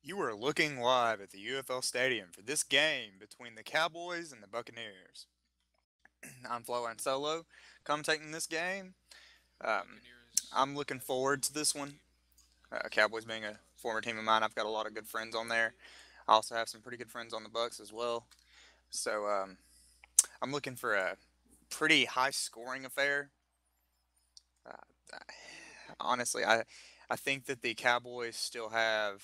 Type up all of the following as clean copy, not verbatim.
You are looking live at the UFL Stadium for this game between the Cowboys and the Buccaneers. I'm Flo and Solo, commentating this game. Um, I'm looking forward to this one. Cowboys being a former team of mine, I've got a lot of good friends on there. I also have some pretty good friends on the Bucks as well. So I'm looking for a pretty high scoring affair. Uh, Honestly, I think that the Cowboys still have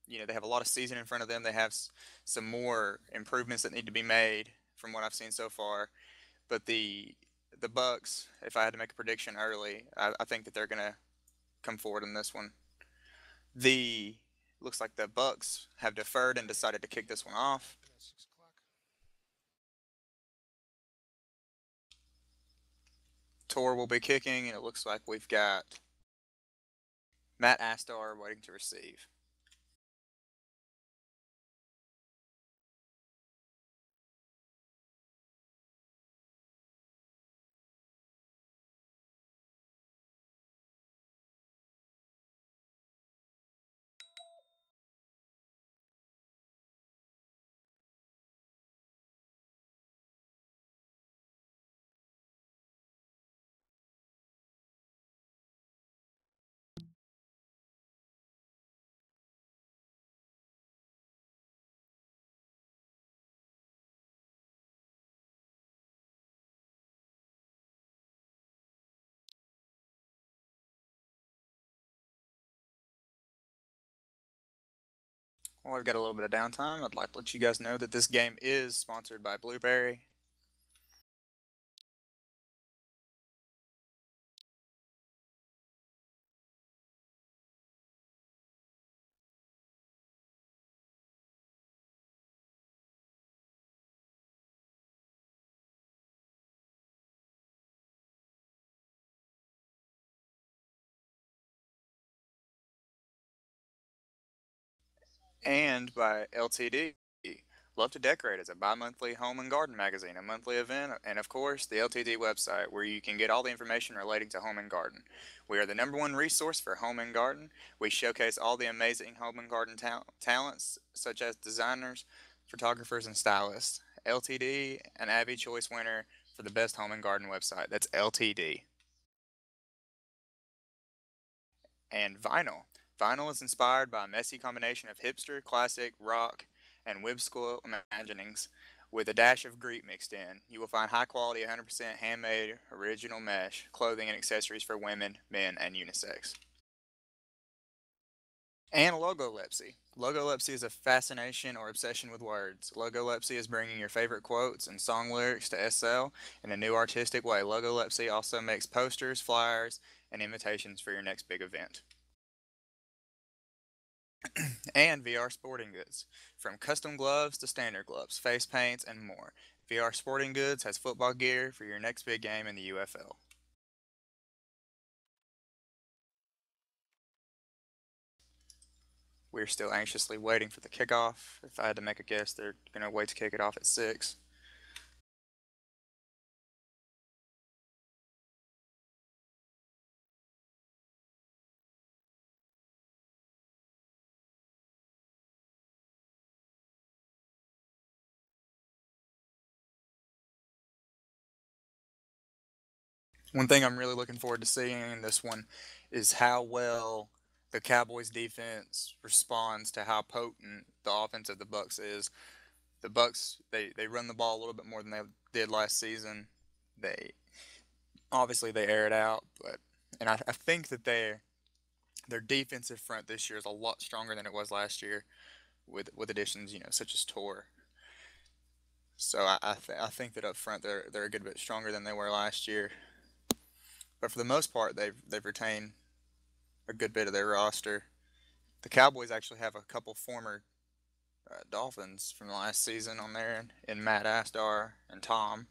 they have a lot of season in front of them. They have some more improvements that need to be made from what I've seen so far. But the Bucks, if I had to make a prediction early, I think that they're gonna come forward in this one. The Looks like the Bucks have deferred and decided to kick this one off. Tor will be kicking, and it looks like we've got Matt Astar waiting to receive. Well, I've got a little bit of downtime. I'd like to let you guys know that this game is sponsored by Blueberry. And by LTD. Love to Decorate is a bi-monthly home and garden magazine, a monthly event, and of course the LTD website where you can get all the information relating to home and garden. We are the #1 resource for home and garden. We showcase all the amazing home and garden talents such as designers, photographers, and stylists. LTD, an Abby Choice winner for the best home and garden website. That's LTD. And vinyl. Vinyl is inspired by a messy combination of hipster, classic, rock, and whimsical imaginings with a dash of Greek mixed in. You will find high quality, 100% handmade, original mesh clothing and accessories for women, men, and unisex. And logolepsy. Logolepsy is a fascination or obsession with words. Logolepsy is bringing your favorite quotes and song lyrics to SL in a new artistic way. Logolepsy also makes posters, flyers, and invitations for your next big event. And VR sporting goods, from custom gloves to standard gloves, face paints, and more. VR Sporting Goods has football gear for your next big game in the UFL. We're still anxiously waiting for the kickoff. If I had to make a guess, they're going to wait to kick it off at 6. One thing I'm really looking forward to seeing in this one is how well the Cowboys defense responds to how potent the offense of the Bucks is. The Bucks they run the ball a little bit more than they did last season. They obviously they air it out, but I think that their defensive front this year is a lot stronger than it was last year with additions such as Tor. So I think that up front they're a good bit stronger than they were last year. But for the most part they've retained a good bit of their roster. The Cowboys actually have a couple former Dolphins from the last season on there in Matt Astar and Tom.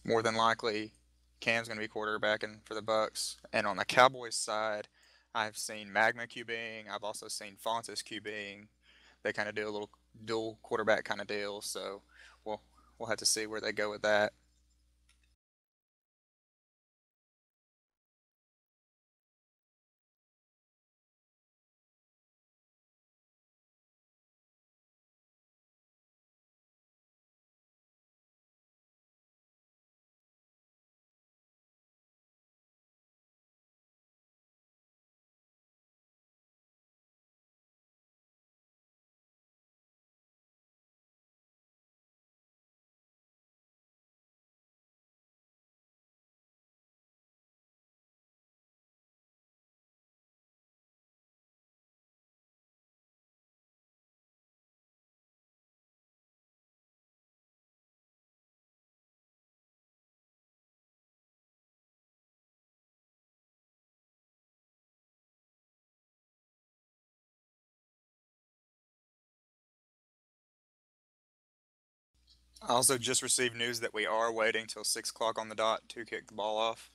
More than likely, Cam's going to be quarterbacking for the Bucks. And on the Cowboys side, I've seen Magma QBing. I've also seen Fontes QBing. They kind of do a little dual quarterback kind of deal. So we'll we'll have to see where they go with that. I also just received news that we are waiting till 6 o'clock on the dot to kick the ball off.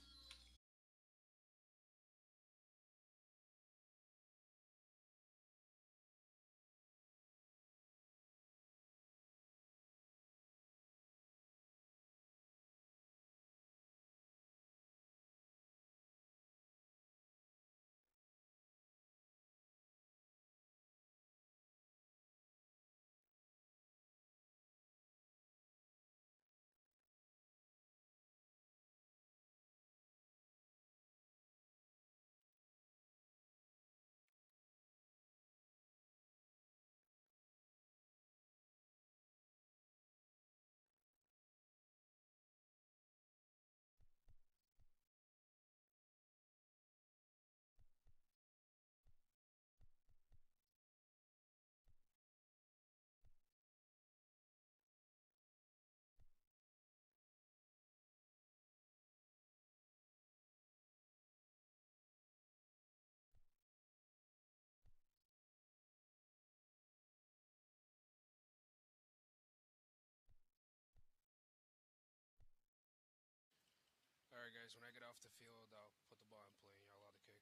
All right, guys. When I get off the field, I'll put the ball in play. You're allowed to kick.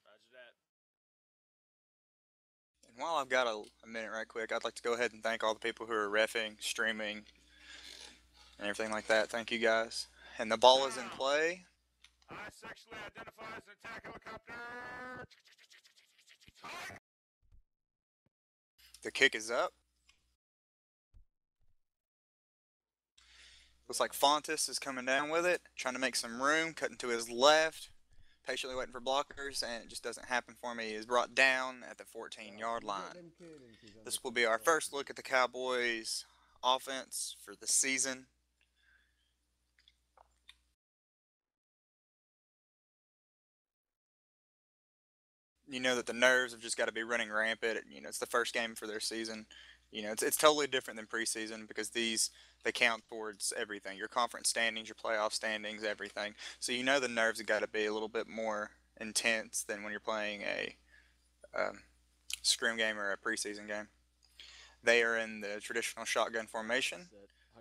Roger that. And while I've got a minute right quick, I'd like to go ahead and thank all the people who are reffing, streaming, and everything like that. Thank you guys. And the ball is in play. I sexually identify as an attack helicopter. The kick is up. Looks like Fontes is coming down with it, trying to make some room, cutting to his left, patiently waiting for blockers, and it just doesn't happen for me. He is brought down at the 14-yard line. This will be our first look at the Cowboys' offense for the season. You know that the nerves have just got to be running rampant. You know, it's the first game for their season. You know, it's totally different than preseason because they count towards everything. Your conference standings, your playoff standings, everything. So you know the nerves have got to be a little bit more intense than when you're playing a scrim game or a preseason game. They are in the traditional shotgun formation.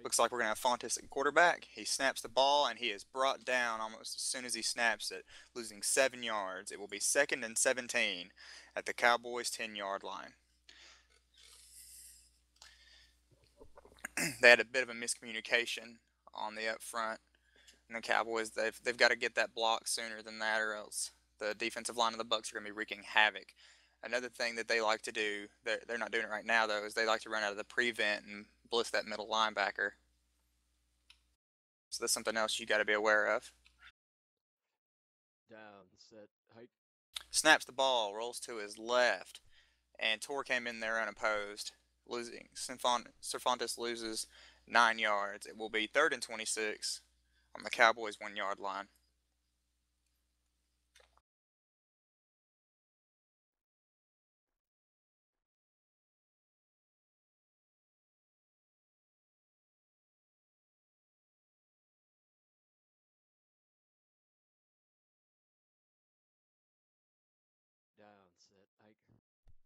Looks like we're going to have Fontes at quarterback. He snaps the ball, and he is brought down almost as soon as he snaps it, losing 7 yards. It will be 2nd and 17 at the Cowboys' 10-yard line. They had a bit of a miscommunication on the up front, and the Cowboys, they've got to get that block sooner than that, or else the defensive line of the Bucks are going to be wreaking havoc. Another thing that they like to do, they're not doing it right now though, is they like to run out of the prevent and blitz that middle linebacker. So that's something else you got to be aware of. Down, set, hike. Snaps the ball, rolls to his left, and Tor came in there unopposed, losing. Cervantes loses 9 yards. It will be 3rd and 26 on the Cowboys' 1-yard line. Down, set, hike.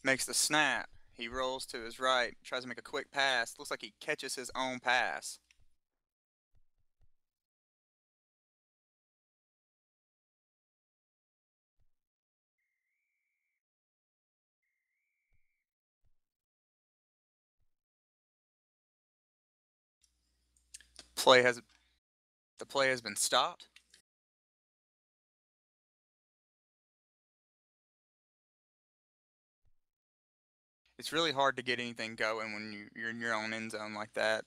Makes the snap. He rolls to his right, tries to make a quick pass. Looks like he catches his own pass. Play has the play has been stopped. It's really hard to get anything going when you're in your own end zone like that.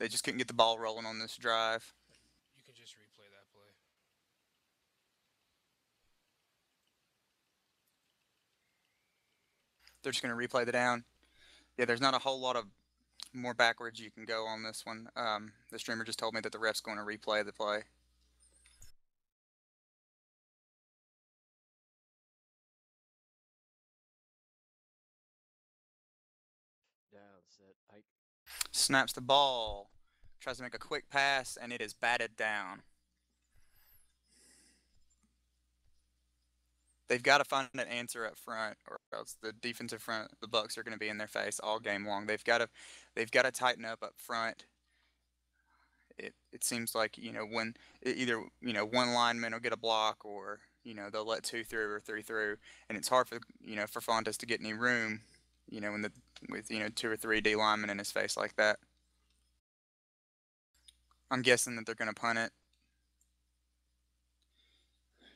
They just couldn't get the ball rolling on this drive. You can just replay that play. They're just going to replay the down. Yeah, there's not a whole lot of more backwards you can go on this one. The streamer just told me that the ref's going to replay the play. Down, set, hike. Snaps the ball, tries to make a quick pass, and it is batted down. They've got to find an answer up front, or else the defensive front, the Bucks are going to be in their face all game long. They've got to tighten up front. It seems like when either one lineman will get a block, or they'll let two through or three through, and it's hard for Fontes to get any room, when with two or three D linemen in his face like that. I'm guessing that they're going to punt it.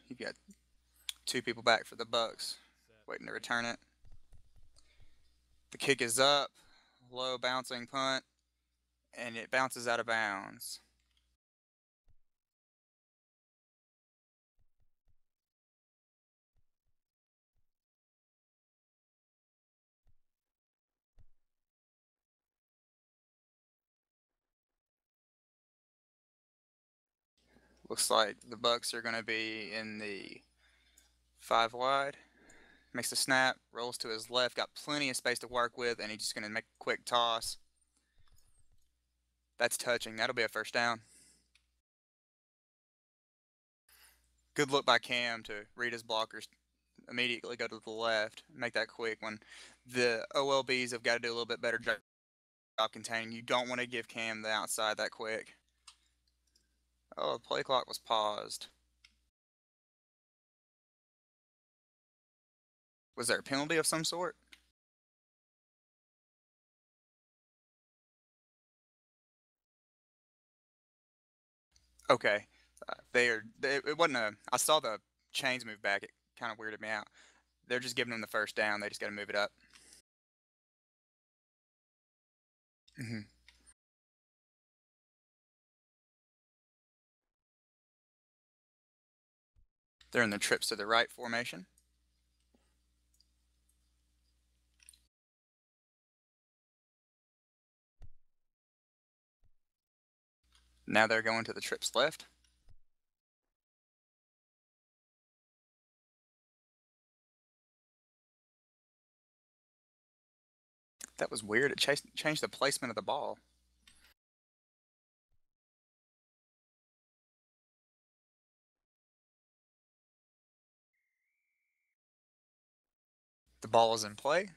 You've got two people back for the Bucks, waiting to return it. The kick is up, low bouncing punt, and it bounces out of bounds. Looks like the Bucks are going to be in the 5 wide. Makes the snap, rolls to his left, got plenty of space to work with, and he's just going to make a quick toss. That's touching. That'll be a first down. Good look by Cam to read his blockers, immediately go to the left, make that quick one. The OLBs have got to do a little bit better job containing. You don't want to give Cam the outside that quick. Oh, the play clock was paused. Was there a penalty of some sort? Okay. It wasn't I saw the chains move back. It kind of weirded me out. They're just giving them the first down. They just got to move it up. Hmm. They're in the trips to the right formation. Now they're going to the trips left. That was weird. It changed the placement of the ball. The ball is in play.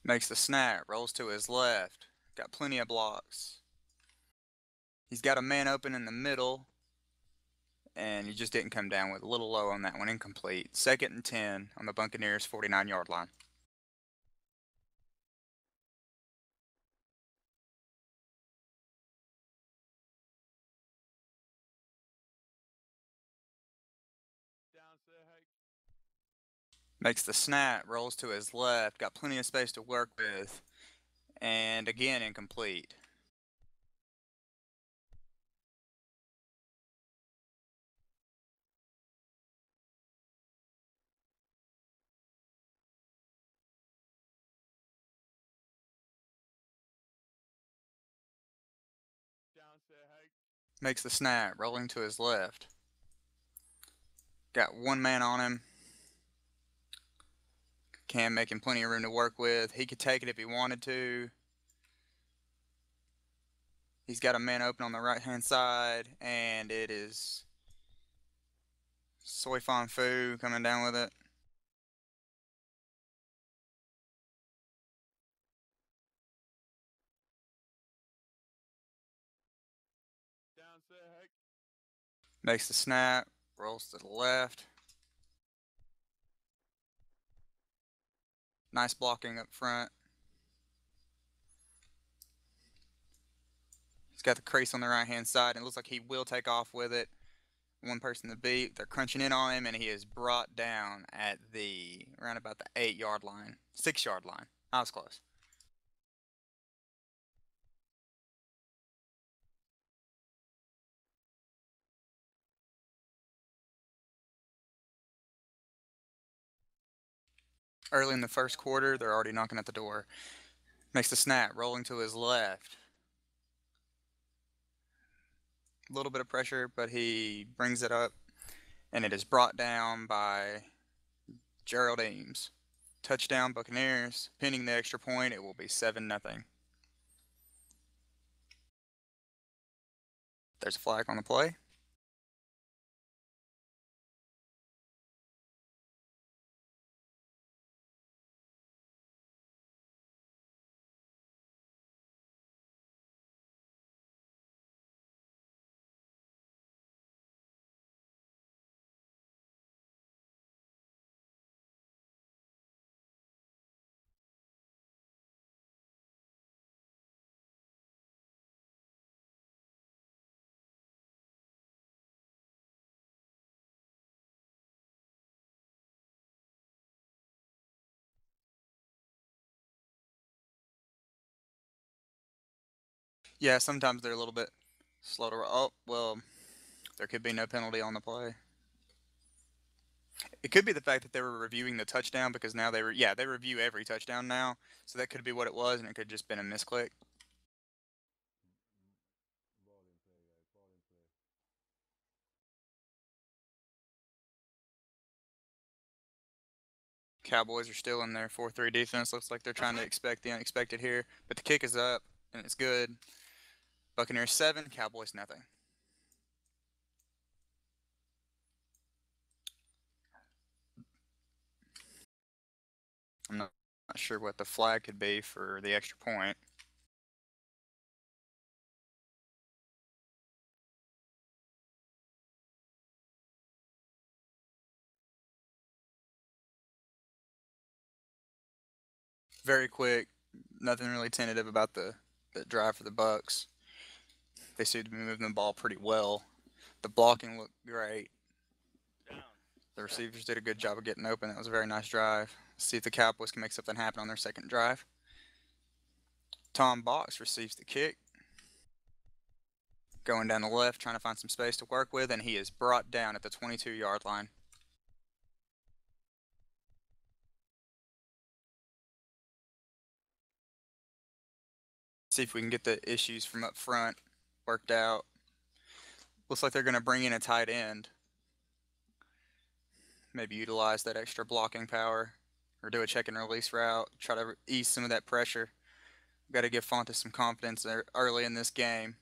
Makes the snap, rolls to his left. Got plenty of blocks. He's got a man open in the middle, and he just didn't come down with a little low on that one. Incomplete. 2nd and 10 on the Buccaneers' 49-yard line. Makes the snap, rolls to his left, got plenty of space to work with, and again incomplete. Makes the snap, rolling to his left. Got one man on him. Cam making plenty of room to work with. He could take it if he wanted to. He's got a man open on the right-hand side, and it is Soy Fan Fu coming down with it. Makes the snap, rolls to the left. Nice blocking up front. He's got the crease on the right-hand side, and it looks like he will take off with it. One person to beat. They're crunching in on him, and he is brought down at around about the 8-yard line, 6-yard line. I was close. Early in the first quarter, they're already knocking at the door. Makes the snap, rolling to his left. A little bit of pressure, but he brings it up, and it is brought down by Gerald Ames. Touchdown Buccaneers. Pending the extra point, it will be 7-0. There's a flag on the play. Yeah, sometimes they're a little bit slow to. Oh, well, there could be no penalty on the play. It could be the fact that they were reviewing the touchdown because now they review every touchdown now, so that could be what it was, and it could just been a misclick. Ball in play, guys. Ball in play. Cowboys are still in their 4-3 defense. Looks like they're trying to expect the unexpected here, but the kick is up and it's good. Buccaneers 7, Cowboys nothing. I'm not sure what the flag could be for the extra point. Very quick. Nothing really tentative about the drive for the Bucks. They seem to be moving the ball pretty well. The blocking looked great. Down. The receivers did a good job of getting open. That was a very nice drive. Let's see if the Cowboys can make something happen on their second drive. Tom Box receives the kick. Going down the left, trying to find some space to work with, and he is brought down at the 22-yard line. See if we can get the issues from up front worked out. Looks like they're going to bring in a tight end. Maybe utilize that extra blocking power or do a check and release route. Try to ease some of that pressure. Got to give Fontes some confidence there early in this game.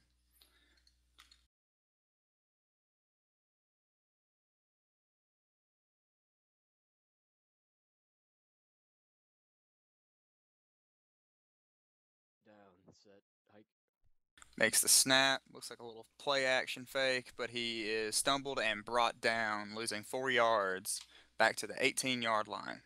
Down, set, hike. Makes the snap. Looks like a little play action fake, but he is stumbled and brought down, losing 4 yards back to the 18-yard line.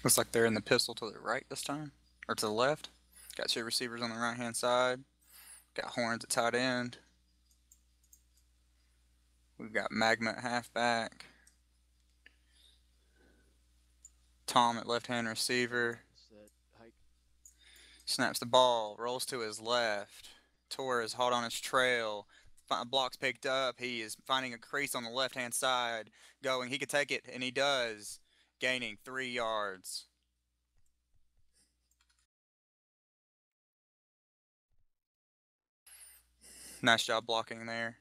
Looks like they're in the pistol to the right this time, or to the left. Got 2 receivers on the right-hand side. Got Horns at tight end. We've got Magma at halfback. Tom at left-hand receiver. Set, hike. Snaps the ball, rolls to his left. Torres hot on his trail. Blocks picked up. He is finding a crease on the left-hand side. Going, he could take it, and he does. Gaining 3 yards. Nice job blocking there.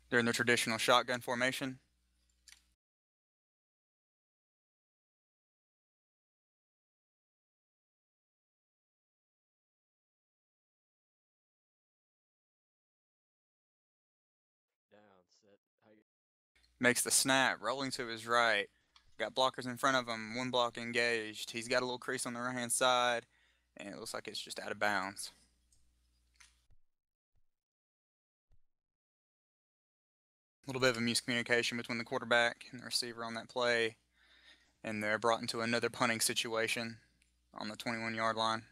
They're in the traditional shotgun formation. Down, set, hike. Makes the snap, rolling to his right. Got blockers in front of him, 1 block engaged. He's got a little crease on the right-hand side, and it looks like it's just out of bounds. A little bit of a miscommunication between the quarterback and the receiver on that play, and they're brought into another punting situation on the 21-yard line.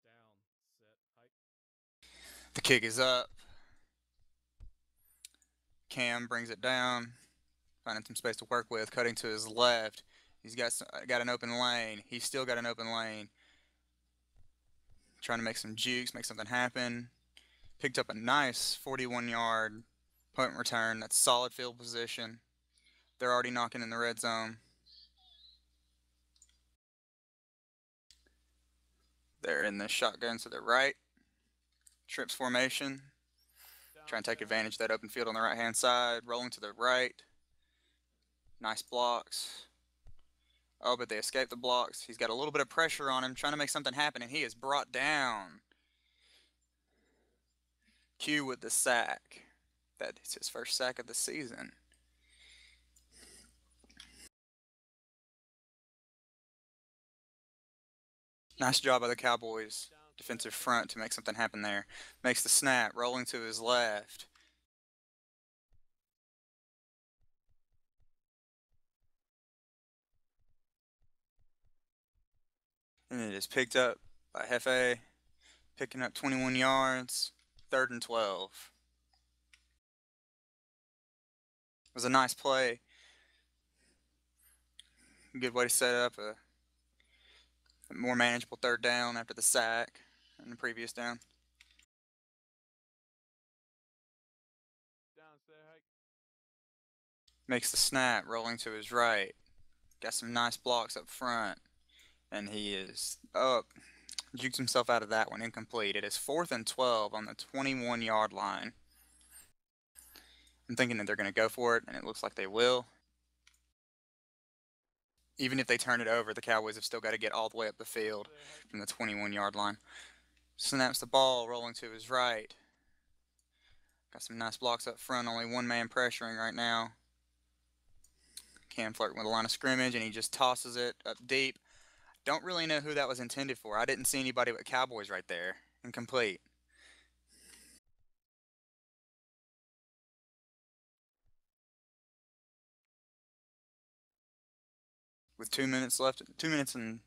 Down, set, hike. The kick is up. Cam brings it down, finding some space to work with, cutting to his left. He's got an open lane. He's still got an open lane. Trying to make some jukes, make something happen. Picked up a nice 41-yard punt return. That's solid field position. They're already knocking in the red zone. They're in the shotgun to the right. Trips formation. Trying to take advantage of that open field on the right-hand side. Rolling to the right. Nice blocks. Oh, but they escaped the blocks. He's got a little bit of pressure on him, trying to make something happen, and he is brought down. Q with the sack. That is his first sack of the season. Nice job by the Cowboys defensive front to make something happen there. Makes the snap, rolling to his left. And it is picked up by Hefe, picking up 21 yards, 3rd and 12. It was a nice play. Good way to set up a more manageable 3rd down after the sack and the previous down. Makes the snap, rolling to his right. Got some nice blocks up front. And he is up. Jukes himself out of that one, incomplete. It is 4th and 12 on the 21-yard line. I'm thinking that they're going to go for it, and it looks like they will. Even if they turn it over, the Cowboys have still got to get all the way up the field from the 21-yard line. Snaps the ball, rolling to his right. Got some nice blocks up front, only one man pressuring right now. Cam flirting with the line of scrimmage, and he just tosses it up deep. Don't really know who that was intended for. I didn't see anybody but Cowboys right there. Incomplete. With 2 minutes left, 2 minutes and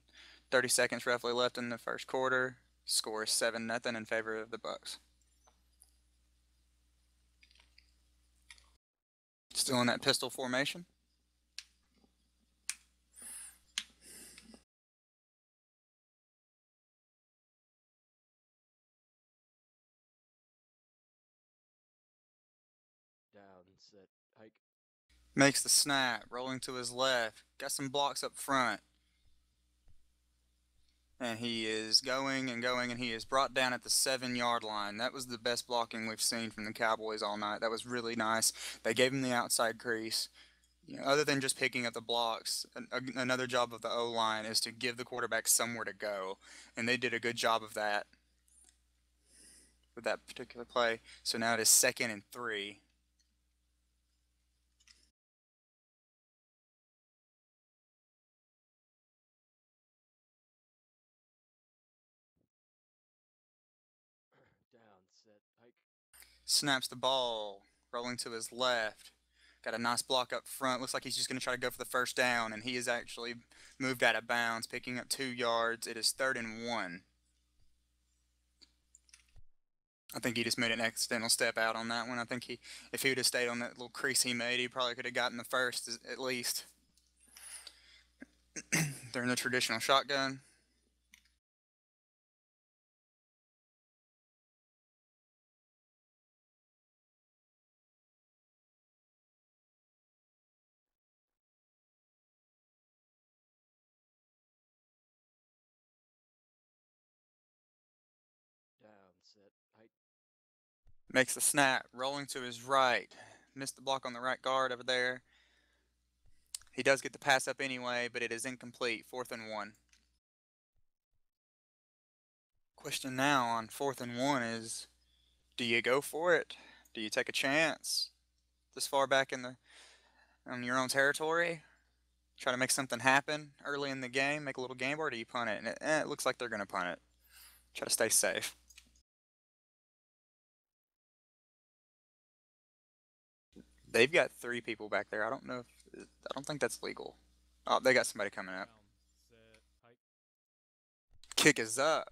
30 seconds roughly left in the first quarter. Score is 7-0 in favor of the Bucks. Still in that pistol formation. Down, set, hike. Makes the snap, rolling to his left. Got some blocks up front. And he is going and going, and he is brought down at the 7-yard line. That was the best blocking we've seen from the Cowboys all night. That was really nice. They gave him the outside crease. You know, other than just picking up the blocks, another job of the O-line is to give the quarterback somewhere to go. And they did a good job of that with that particular play. So now it is 2nd and 3. Down, set, hike. Snaps the ball, rolling to his left. Got a nice block up front. Looks like he's just going to try to go for the first down, and he is actually moved out of bounds, picking up 2 yards. It is 3rd and 1. I think he just made an accidental step out on that one. I think if he would have stayed on that little crease he made, he probably could have gotten the first at least. They're in the traditional shotgun. Down, set, hike. Makes the snap, rolling to his right. Missed the block on the right guard over there. He does get the pass up anyway, but it is incomplete. 4th and 1. Question now on 4th and 1 is, do you go for it? Do you take a chance this far back on your own territory? Try to make something happen early in the game, make a little game, or do you punt it? And it looks like they're going to punt it. Try to stay safe. They've got 3 people back there. I don't think that's legal. Oh, they got somebody coming up. Down, set, hike. Kick is up.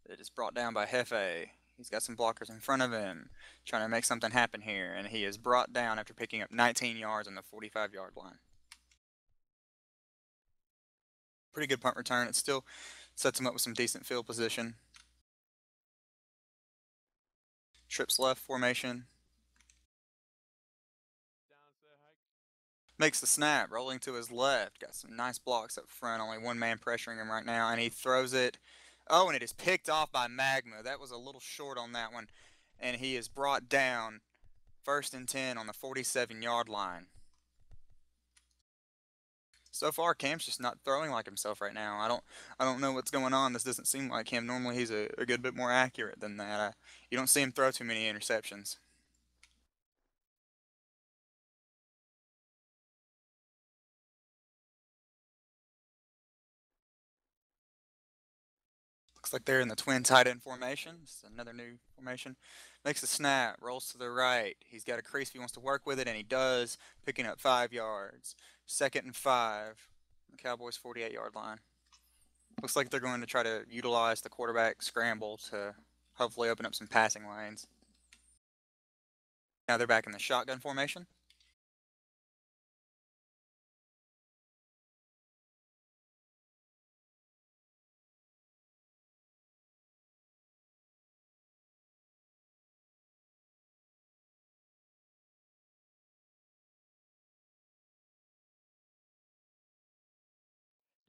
It is brought down by Hefe. He's got some blockers in front of him, trying to make something happen here, and he is brought down after picking up 19 yards on the 45-yard line. Pretty good punt return. It still sets him up with some decent field position. Trips left formation. Down, set, hike. Makes the snap, rolling to his left. Got some nice blocks up front. Only one man pressuring him right now, and he throws it. Oh, and it is picked off by Magma. That was a little short on that one, and he is brought down. 1st and 10 on the 47-yard line. So far, Cam's just not throwing like himself right now. I don't know what's going on. This doesn't seem like him. Normally, he's a good bit more accurate than that. You don't see him throw too many interceptions. Looks like they're in the twin tight end formation. It's another new formation. Makes the snap, rolls to the right. He's got a crease if he wants to work with it, and he does, picking up 5 yards. 2nd and 5. The Cowboys' 48-yard line. Looks like they're going to try to utilize the quarterback scramble to hopefully open up some passing lanes. Now they're back in the shotgun formation.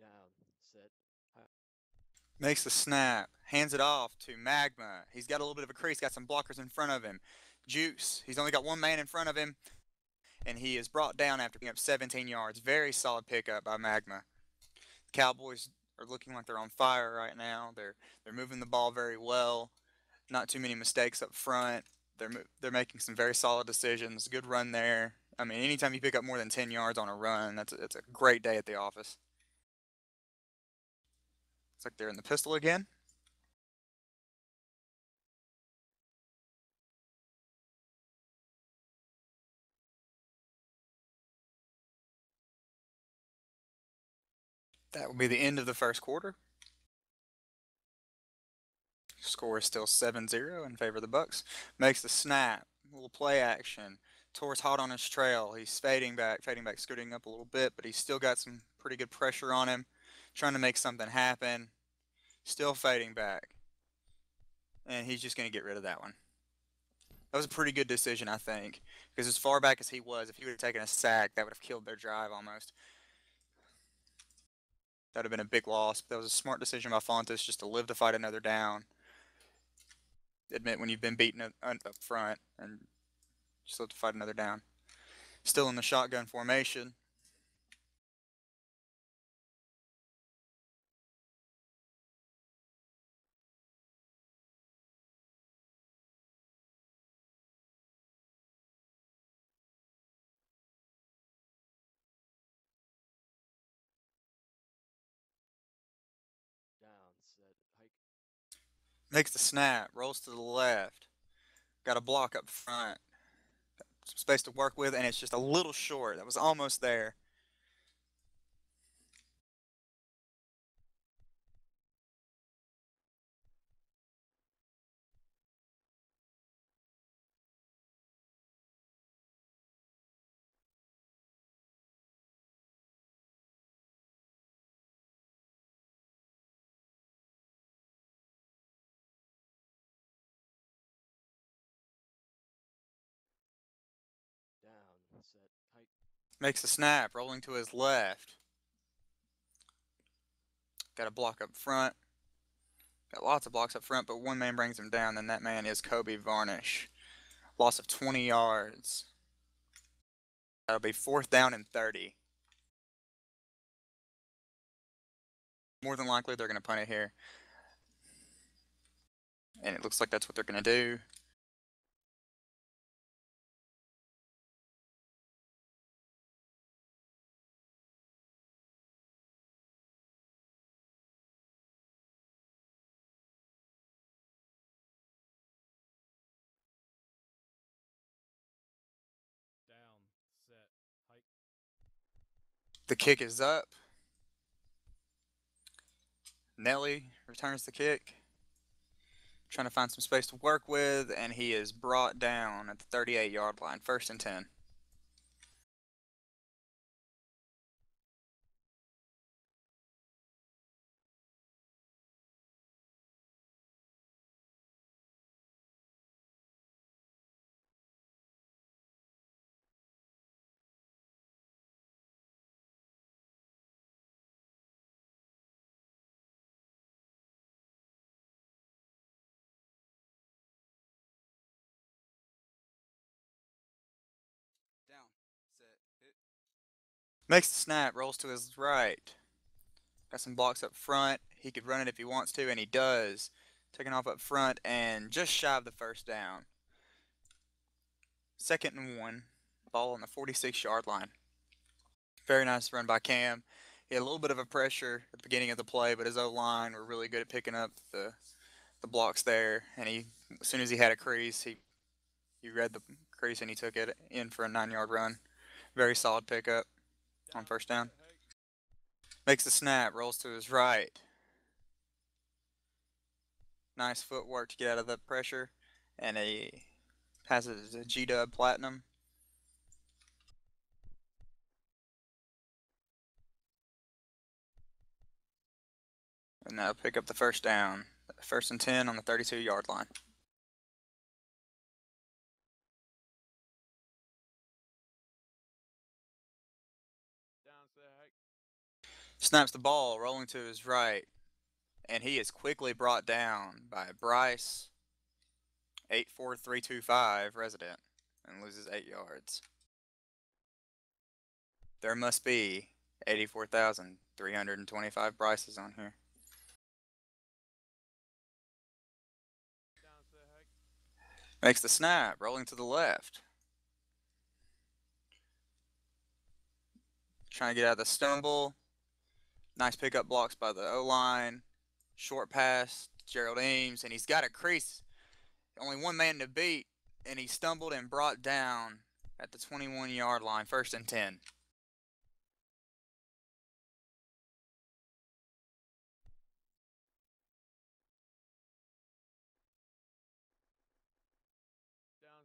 Down, set, hike. Makes the snap, hands it off to Magma. He's got a little bit of a crease, got some blockers in front of him. Juice, he's only got one man in front of him, and he is brought down after picking up 17 yards. Very solid pickup by Magma. Cowboys are looking like they're on fire right now. They're moving the ball very well. Not too many mistakes up front. They're making some very solid decisions. Good run there. I mean, anytime you pick up more than 10 yards on a run, that's a great day at the office. Looks like they're in the pistol again. That will be the end of the first quarter. Score is still 7-0 in favor of the Bucks. Makes the snap. A little play action. Tor's hot on his trail. He's fading back, scooting up a little bit, but he's still got some pretty good pressure on him. Trying to make something happen. Still fading back. And he's just going to get rid of that one. That was a pretty good decision, I think. Because as far back as he was, if he would have taken a sack, that would have killed their drive almost. That would have been a big loss. But that was a smart decision by Fontes just to live to fight another down. Admit when you've been beaten up front and just live to fight another down. Still in the shotgun formation. Down, set, hike. Makes the snap, rolls to the left. Got a block up front. Some space to work with, and it's just a little short. That was almost there. Down, set, hike. Makes the snap, rolling to his left. Got a block up front. Got lots of blocks up front, but one man brings him down, and that man is Kobe Varnish. Loss of 20 yards. That'll be 4th down and 30. More than likely, they're going to punt it here. And it looks like that's what they're going to do. Down, set, hike. The kick is up. Nelly returns the kick. Trying to find some space to work with, and he is brought down at the 38-yard line. 1st and 10. Makes the snap, rolls to his right. Got some blocks up front. He could run it if he wants to, and he does. Taking off up front and just shy of the first down. 2nd and 1. Ball on the 46-yard line. Very nice run by Cam. He had a little bit of a pressure at the beginning of the play, but his O-line were really good at picking up the blocks there. And as soon as he had a crease, he read the crease and he took it in for a 9-yard run. Very solid pickup on first down. Makes the snap, rolls to his right. Nice footwork to get out of the pressure, and he passes a G-Dub Platinum. And that'll pick up the first down. 1st and 10 on the 32-yard line. Down, set, hike. Snaps the ball, rolling to his right, and he is quickly brought down by Bryce, 84325 resident, and loses 8 yards. There must be 84,325 Bryces on here. Down, set, hike. Makes the snap, rolling to the left. Trying to get out of the stumble. Nice pickup blocks by the O-line. Short pass, Gerald Eames, and he's got a crease. Only one man to beat, and he stumbled and brought down at the 21-yard line, 1st and 10. Down,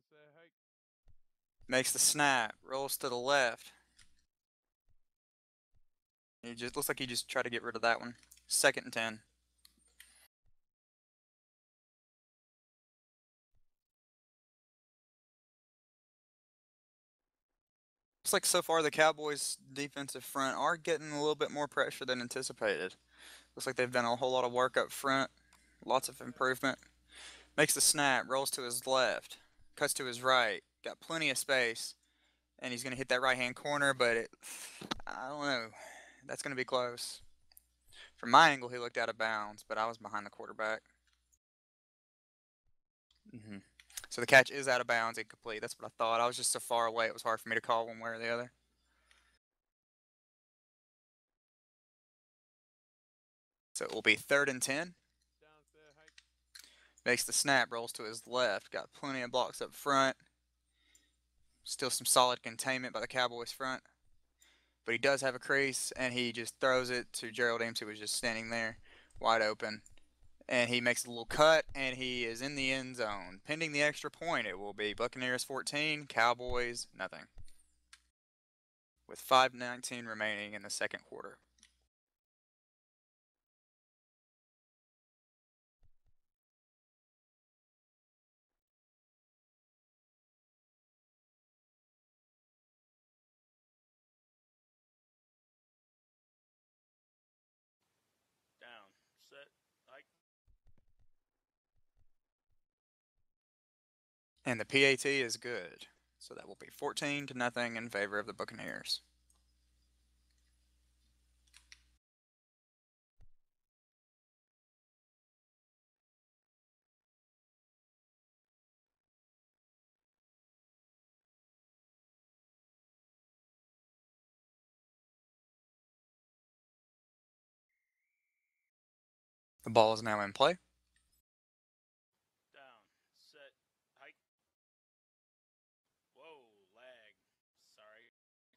set, hike. Makes the snap, rolls to the left. He just looks like he just tried to get rid of that one. 2nd and 10. Looks like so far the Cowboys' defensive front are getting a little bit more pressure than anticipated. Looks like they've done a whole lot of work up front. Lots of improvement. Makes the snap, rolls to his left, cuts to his right. Got plenty of space, and he's going to hit that right-hand corner, but I don't know. That's going to be close. From my angle, he looked out of bounds, but I was behind the quarterback. So the catch is out of bounds, incomplete. That's what I thought. I was just so far away, it was hard for me to call one way or the other. So it will be 3rd and 10. Down, set, hike. Makes the snap, rolls to his left. Got plenty of blocks up front. Still some solid containment by the Cowboys front. But he does have a crease, and he just throws it to Gerald Eames, who was just standing there wide open. And he makes a little cut, and he is in the end zone. Pending the extra point, it will be Buccaneers 14, Cowboys nothing. With 5:19 remaining in the 2nd quarter. Down. Set. Hike. And the PAT is good. So that will be 14-0 in favor of the Buccaneers. The ball is now in play. Down. Set. Hike. Whoa. Lag. Sorry.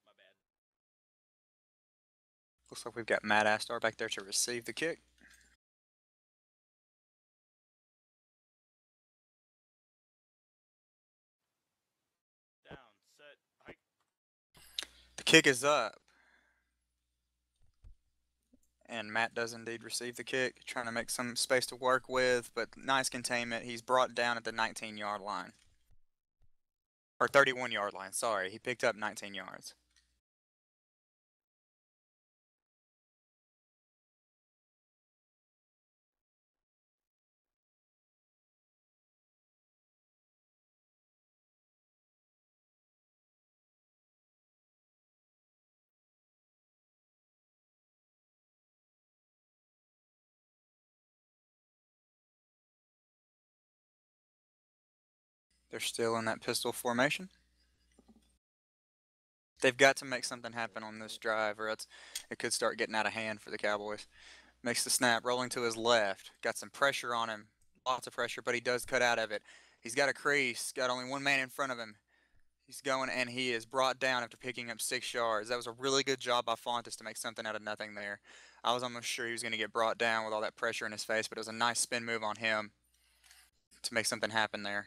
My bad. Looks like we've got Matt Astar back there to receive the kick. Down. Set. Hike. The kick is up. And Matt does indeed receive the kick, trying to make some space to work with, but nice containment. He's brought down at the 19-yard line. Or 31-yard line, sorry. He picked up 19 yards. They're still in that pistol formation. They've got to make something happen on this drive, or else it could start getting out of hand for the Cowboys. Makes the snap, rolling to his left. Got some pressure on him. Lots of pressure, but he does cut out of it. He's got a crease. Got only one man in front of him. He's going, and he is brought down after picking up 6 yards. That was a really good job by Fontes to make something out of nothing there. I was almost sure he was going to get brought down with all that pressure in his face, but it was a nice spin move on him to make something happen there.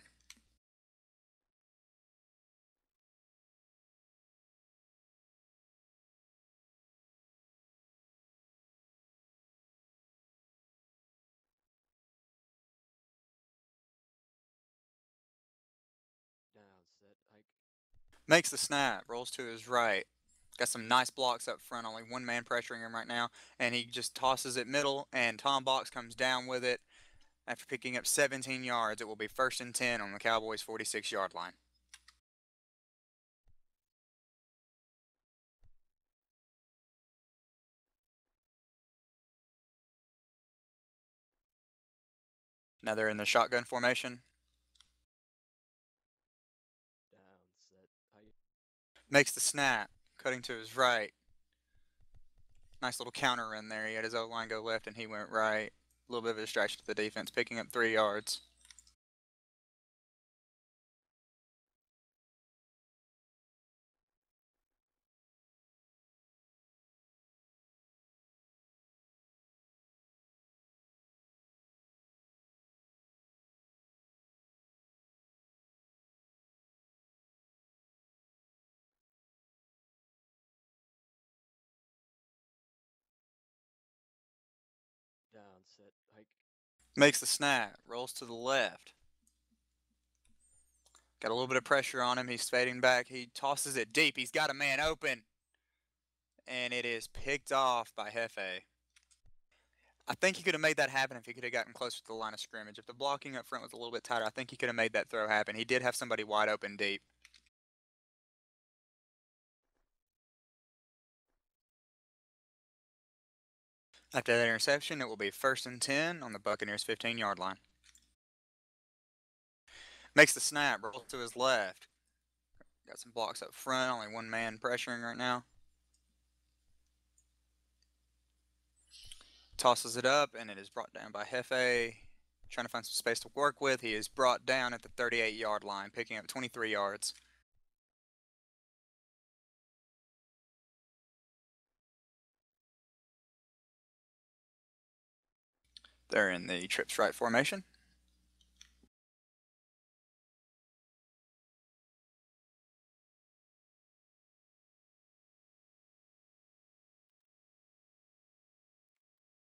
Down, set, hike. Makes the snap, rolls to his right. Got some nice blocks up front, only one man pressuring him right now, and he just tosses it middle, and Tom Box comes down with it. After picking up 17 yards, it will be 1st and 10 on the Cowboys' 46-yard line. Now they're in the shotgun formation. Down, set, hike. Makes the snap, cutting to his right. Nice little counter in there. He had his O-line go left, and he went right. A little bit of a distraction to the defense, picking up 3 yards. Down, set, hike. Makes the snap, rolls to the left. Got a little bit of pressure on him. He's fading back. He tosses it deep. He's got a man open. And it is picked off by Hefe. I think he could have made that happen if he could have gotten closer to the line of scrimmage. If the blocking up front was a little bit tighter, I think he could have made that throw happen. He did have somebody wide open deep. After that interception, it will be 1st and 10 on the Buccaneers' 15-yard line. Makes the snap, rolls to his left. Got some blocks up front, only one man pressuring right now. Tosses it up, and it is brought down by Hefe. Trying to find some space to work with. He is brought down at the 38-yard line, picking up 23 yards. They're in the trips right formation.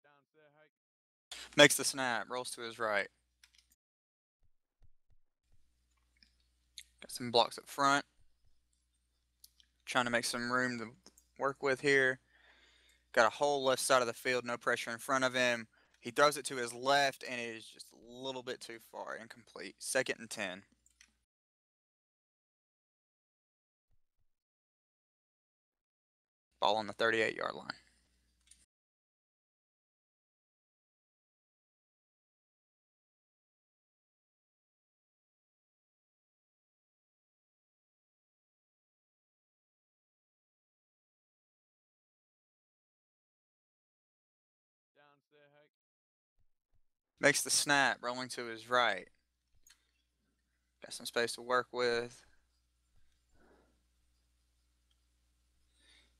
Down, set, hike. Makes the snap, rolls to his right. Got some blocks up front. Trying to make some room to work with here. Got a whole left side of the field, no pressure in front of him. He throws it to his left, and it is just a little bit too far, incomplete. 2nd and 10. Ball on the 38-yard line. Down, set, hike. Makes the snap, rolling to his right. Got some space to work with.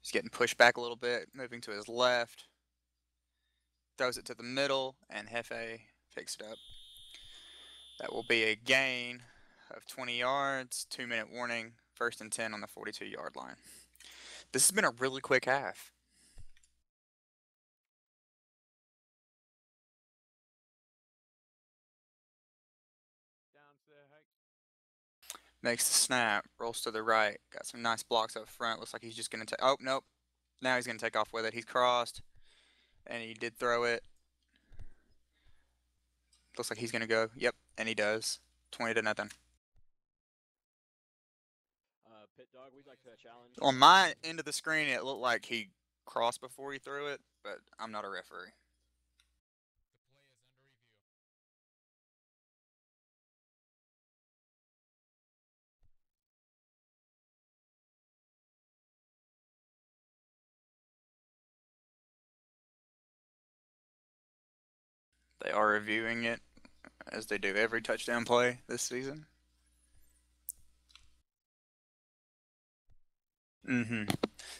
He's getting pushed back a little bit, moving to his left. Throws it to the middle, and Hefe picks it up. That will be a gain of 20 yards, 2-minute warning, 1st and 10 on the 42-yard line. This has been a really quick half. Down, set, hike. Makes the snap, rolls to the right. Got some nice blocks up front. Looks like he's just going to take. Oh, nope. Now he's going to take off with it. He's crossed, and he did throw it. Looks like he's going to go. Yep, and he does. 20-0. Pit dog, we'd like to challenge. On my end of the screen, it looked like he crossed before he threw it, but I'm not a referee. They are reviewing it as they do every touchdown play this season. Mm-hmm.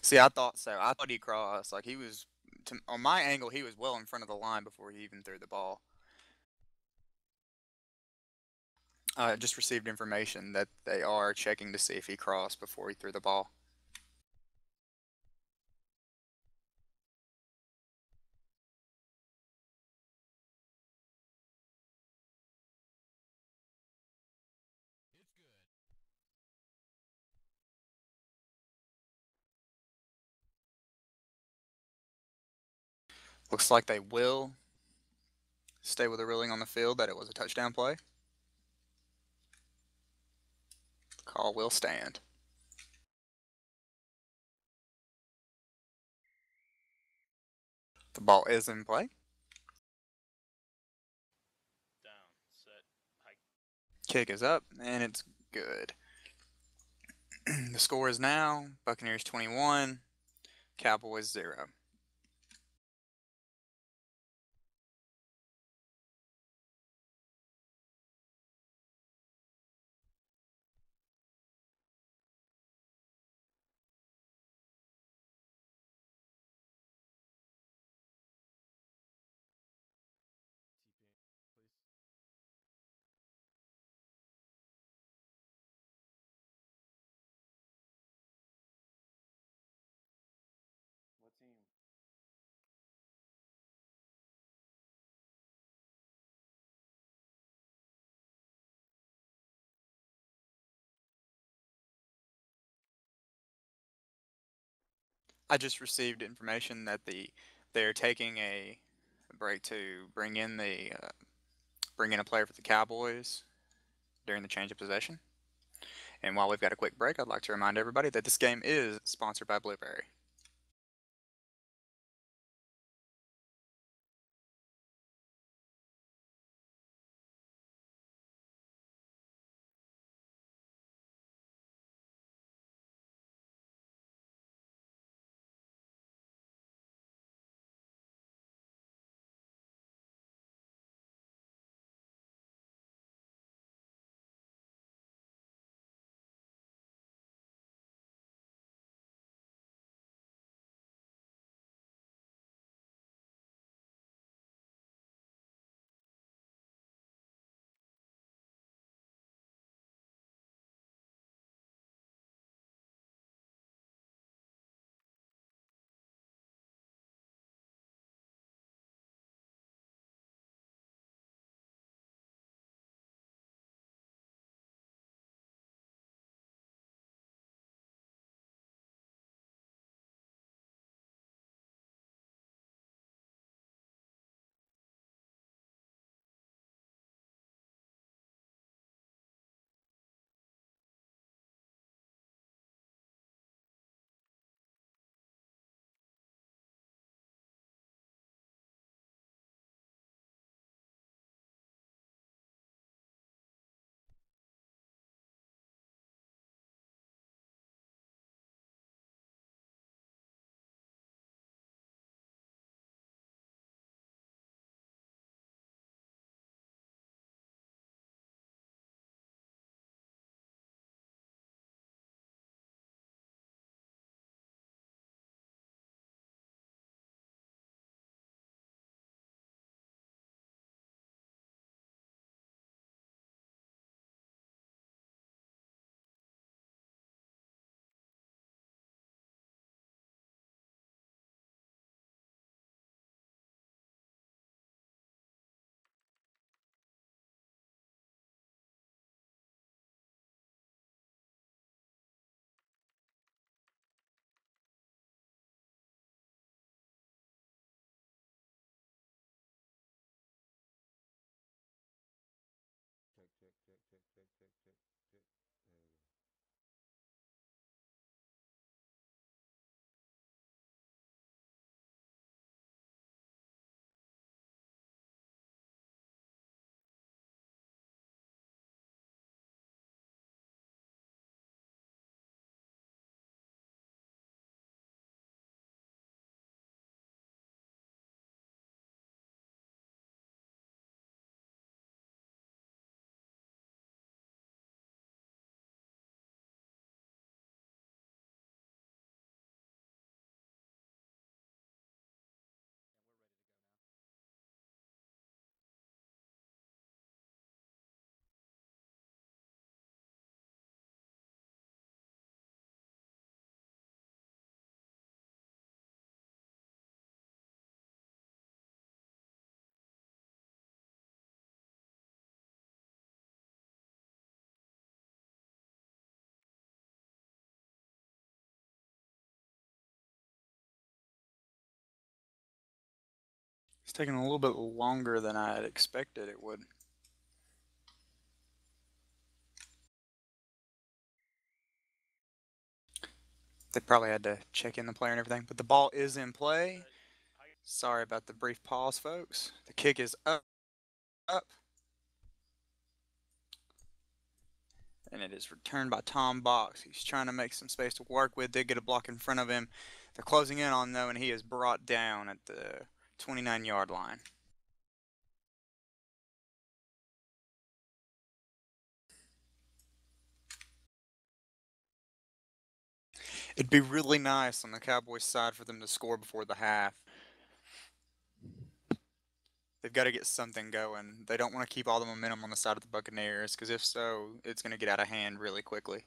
See, I thought so. I thought he crossed. Like he was, on my angle, he was well in front of the line before he even threw the ball. I just received information that they are checking to see if he crossed before he threw the ball. Looks like they will stay with the ruling on the field that it was a touchdown play. The call will stand. The ball is in play. Down, set, hike. Kick is up, and it's good. The score is now Buccaneers 21, Cowboys 0. What team? I just received information that they're taking a break to bring in a player for the Cowboys during the change of possession. And while we've got a quick break, I'd like to remind everybody that this game is sponsored by Blueberry. Check, check, check, check, check, check, check, check. There we go. It's taking a little bit longer than I had expected it would. They probably had to check in the player and everything, but the ball is in play. Sorry about the brief pause, folks. The kick is up. And it is returned by Tom Bucks. He's trying to make some space to work with. Did get a block in front of him. They're closing in on though, and he is brought down at the 29-yard line. It'd be really nice on the Cowboys side for them to score before the half. They've got to get something going. They don't want to keep all the momentum on the side of the Buccaneers, because if so, it's going to get out of hand really quickly.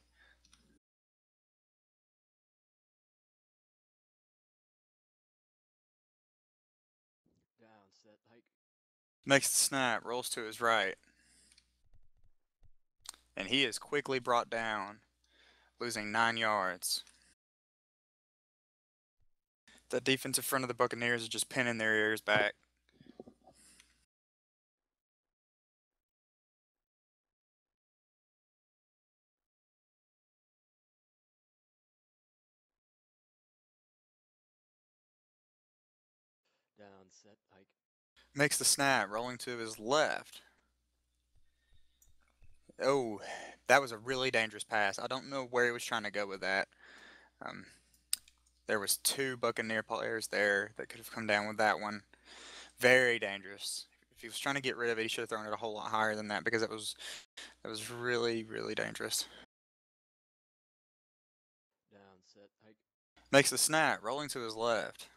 Down, set, hike. Makes the snap, rolls to his right. And he is quickly brought down, losing 9 yards. The defensive front of the Buccaneers is just pinning their ears back. Down, set, hike. Makes the snap, rolling to his left. Oh, that was a really dangerous pass. I don't know where he was trying to go with that. There was 2 Buccaneer players there that could have come down with that one. Very dangerous. If he was trying to get rid of it, he should have thrown it a whole lot higher than that, because that was really, really dangerous. Down, set, hike. Makes the snap, rolling to his left.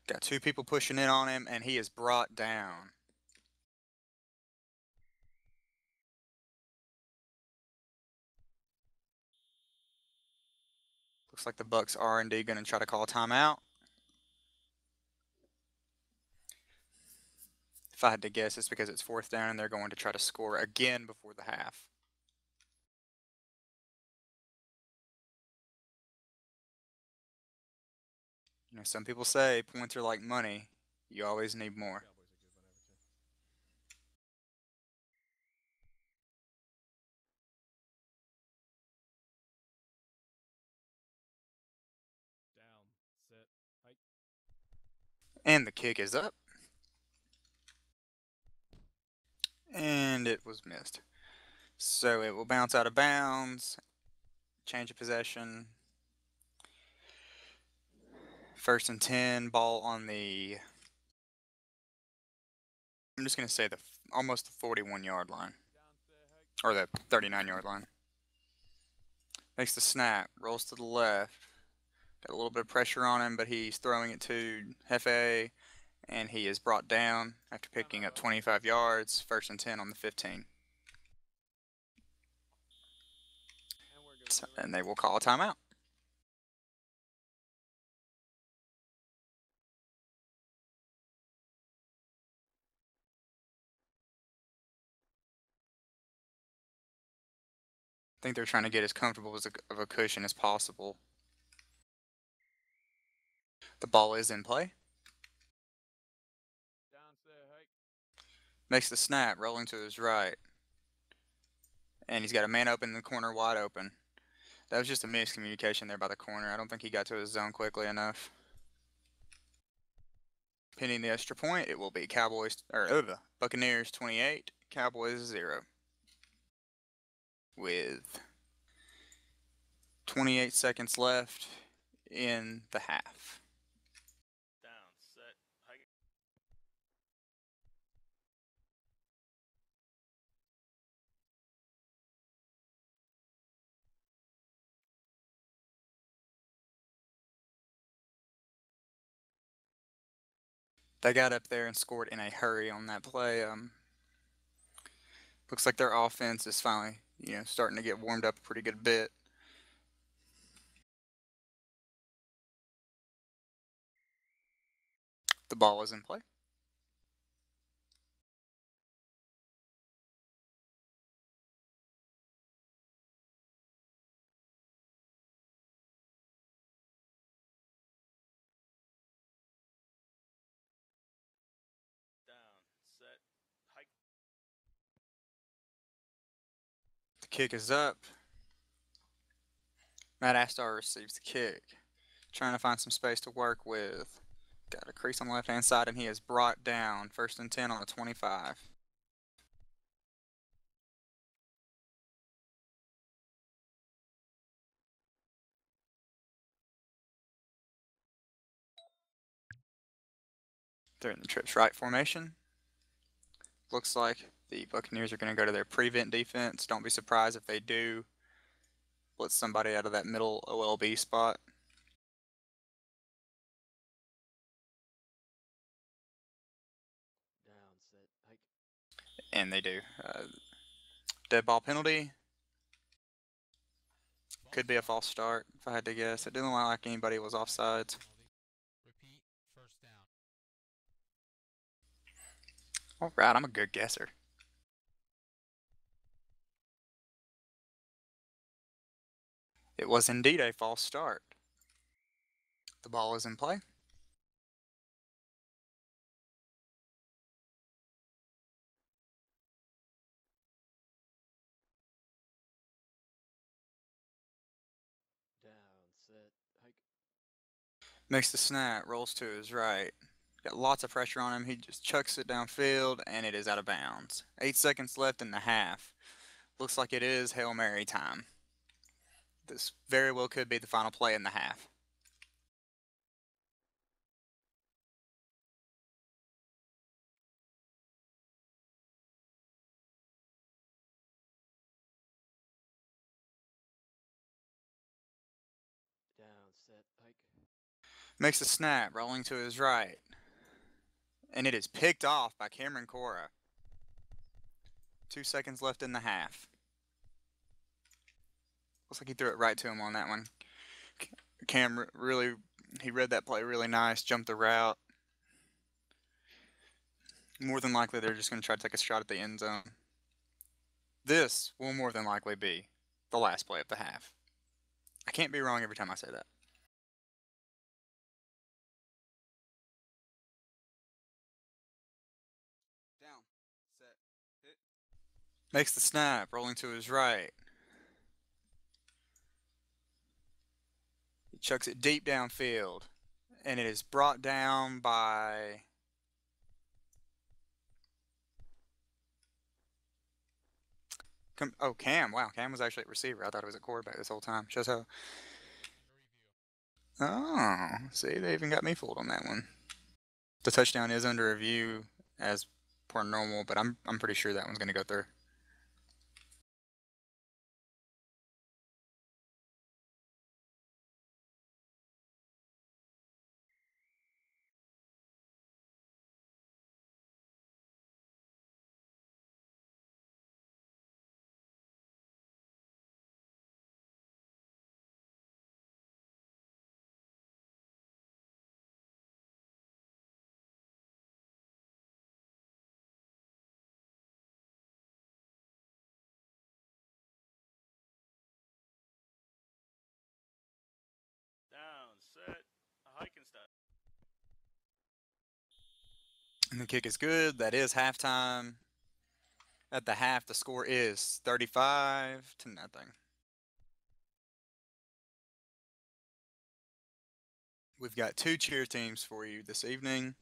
Got 2 people pushing in on him, and he is brought down. Looks like the Bucks R&D going to try to call a timeout. If I had to guess, it's because it's 4th down and they're going to try to score again before the half. You know, some people say points are like money. You always need more. Down, set, hike. And the kick is up. And it was missed. So it will bounce out of bounds. Change of possession. 1st and 10, ball on the, I'm just going to say almost the 41-yard line. Or the 39-yard line. Makes the snap, rolls to the left. Got a little bit of pressure on him, but he's throwing it to Hefe, and he is brought down after picking up 25 yards. 1st and 10 on the 15. And they will call a timeout. I think they're trying to get as comfortable of a cushion as possible. The ball is in play. Down, set, hike. Makes the snap, rolling to his right. And he's got a man open in the corner, wide open. That was just a miscommunication there by the corner. I don't think he got to his zone quickly enough. Pending the extra point, it will be Buccaneers 28, Cowboys 0. With 28 seconds left in the half. Down, set, hike. They got up there and scored in a hurry on that play. Looks like their offense is finally, starting to get warmed up a pretty good bit. The ball is in play. Kick is up. Matt Astar receives the kick. Trying to find some space to work with. Got a crease on the left-hand side, and he is brought down. 1st and 10 on the 25. They're in the trips right formation. Looks like the Buccaneers are going to go to their prevent defense. Don't be surprised if they do blitz somebody out of that middle OLB spot. Down, set, hike. And they do. Dead ball penalty. Could be a false start, if I had to guess. It didn't look like anybody was offsides. Repeat, first down. All right, I'm a good guesser. It was indeed a false start. The ball is in play. Down, set, hike. Makes the snap, rolls to his right. Got lots of pressure on him. He just chucks it downfield, and it is out of bounds. 8 seconds left in the half. Looks like it is Hail Mary time. This very well could be the final play in the half. Down, set, hike. Makes the snap, rolling to his right. And it is picked off by Cameron Cora. 2 seconds left in the half. Looks like he threw it right to him on that one. Cam really, he read that play really nice, jumped the route. More than likely, they're just going to try to take a shot at the end zone. This will more than likely be the last play of the half. I can't be wrong every time I say that. Down, set, hit. Makes the snap, rolling to his right. He chucks it deep downfield, and it is brought down by Cam. Wow, Cam was actually a receiver. I thought it was a quarterback this whole time. Shows how. Oh, see, they even got me fooled on that one. The touchdown is under review as per normal, but I'm pretty sure that one's going to go through. Down, set, hike and stop. And the kick is good. That is halftime. At the half, the score is 35-0. We've got 2 cheer teams for you this evening.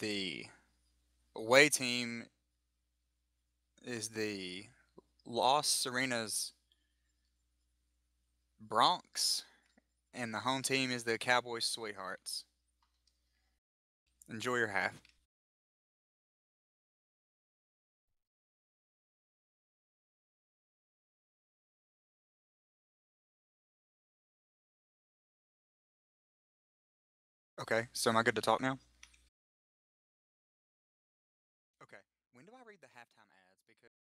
The away team is the Los Serenas Bronx, and the home team is the Cowboys Sweethearts. Enjoy your half. Okay, so am I good to talk now? Okay, when do I read the halftime ads? Because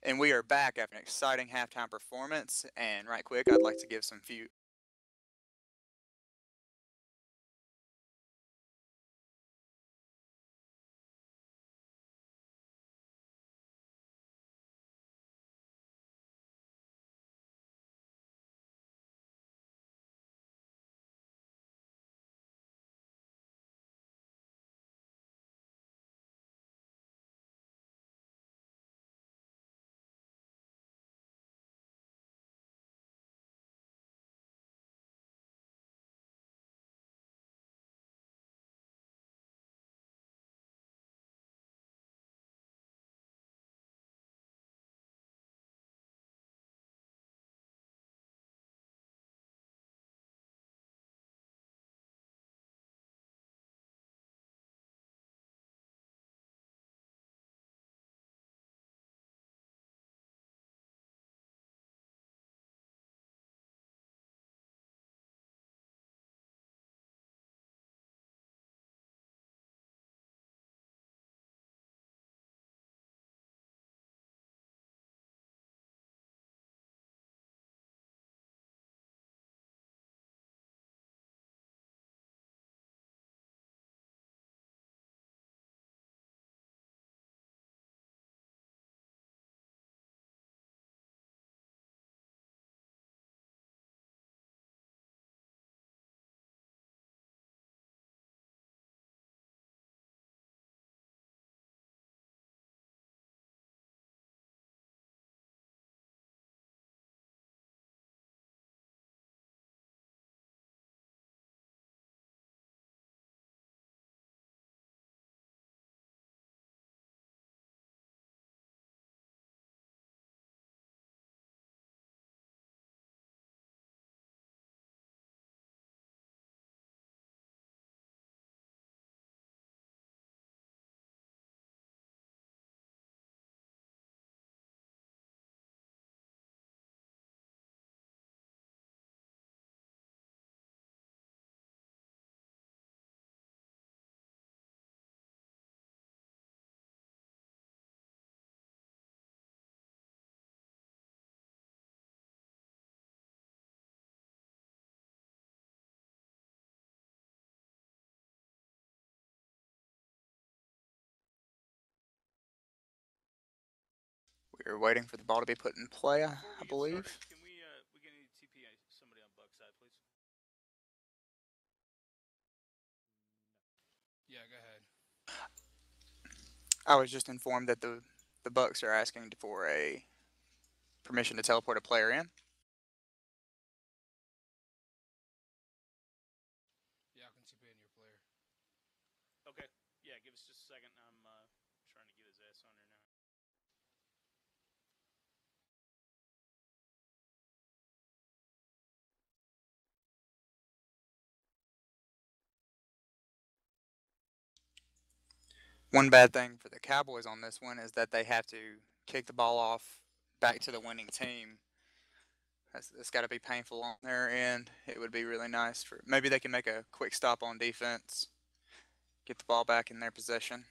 And we are back after an exciting halftime performance. And right quick, I'd like to give some few. We're waiting for the ball to be put in play, I believe. Can we gonna need TP somebody on Bucks side, please? Yeah, go ahead. I was just informed that the Bucks are asking for a permission to teleport a player in. Yeah, I can TP in your player. Okay. Yeah, give us just a second. I'm trying to get his ass on there now. One bad thing for the Cowboys on this one is that they have to kick the ball off back to the winning team. It's got to be painful on their end. It would be really nice for maybe they can make a quick stop on defense, get the ball back in their possession.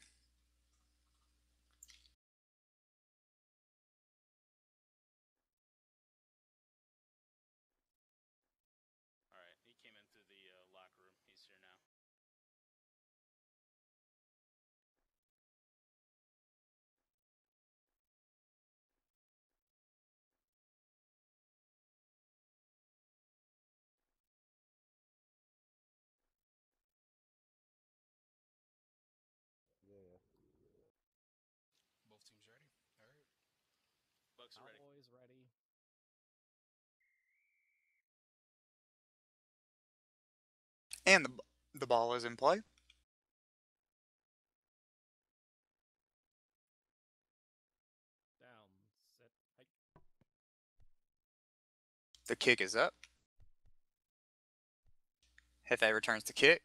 All right, he came in through the locker room. He's here now. Yeah. Both teams ready? All right. Bucks are ready. Cowboys ready. And the ball is in play. Down, set, hike. The kick is up. Hefe returns the kick.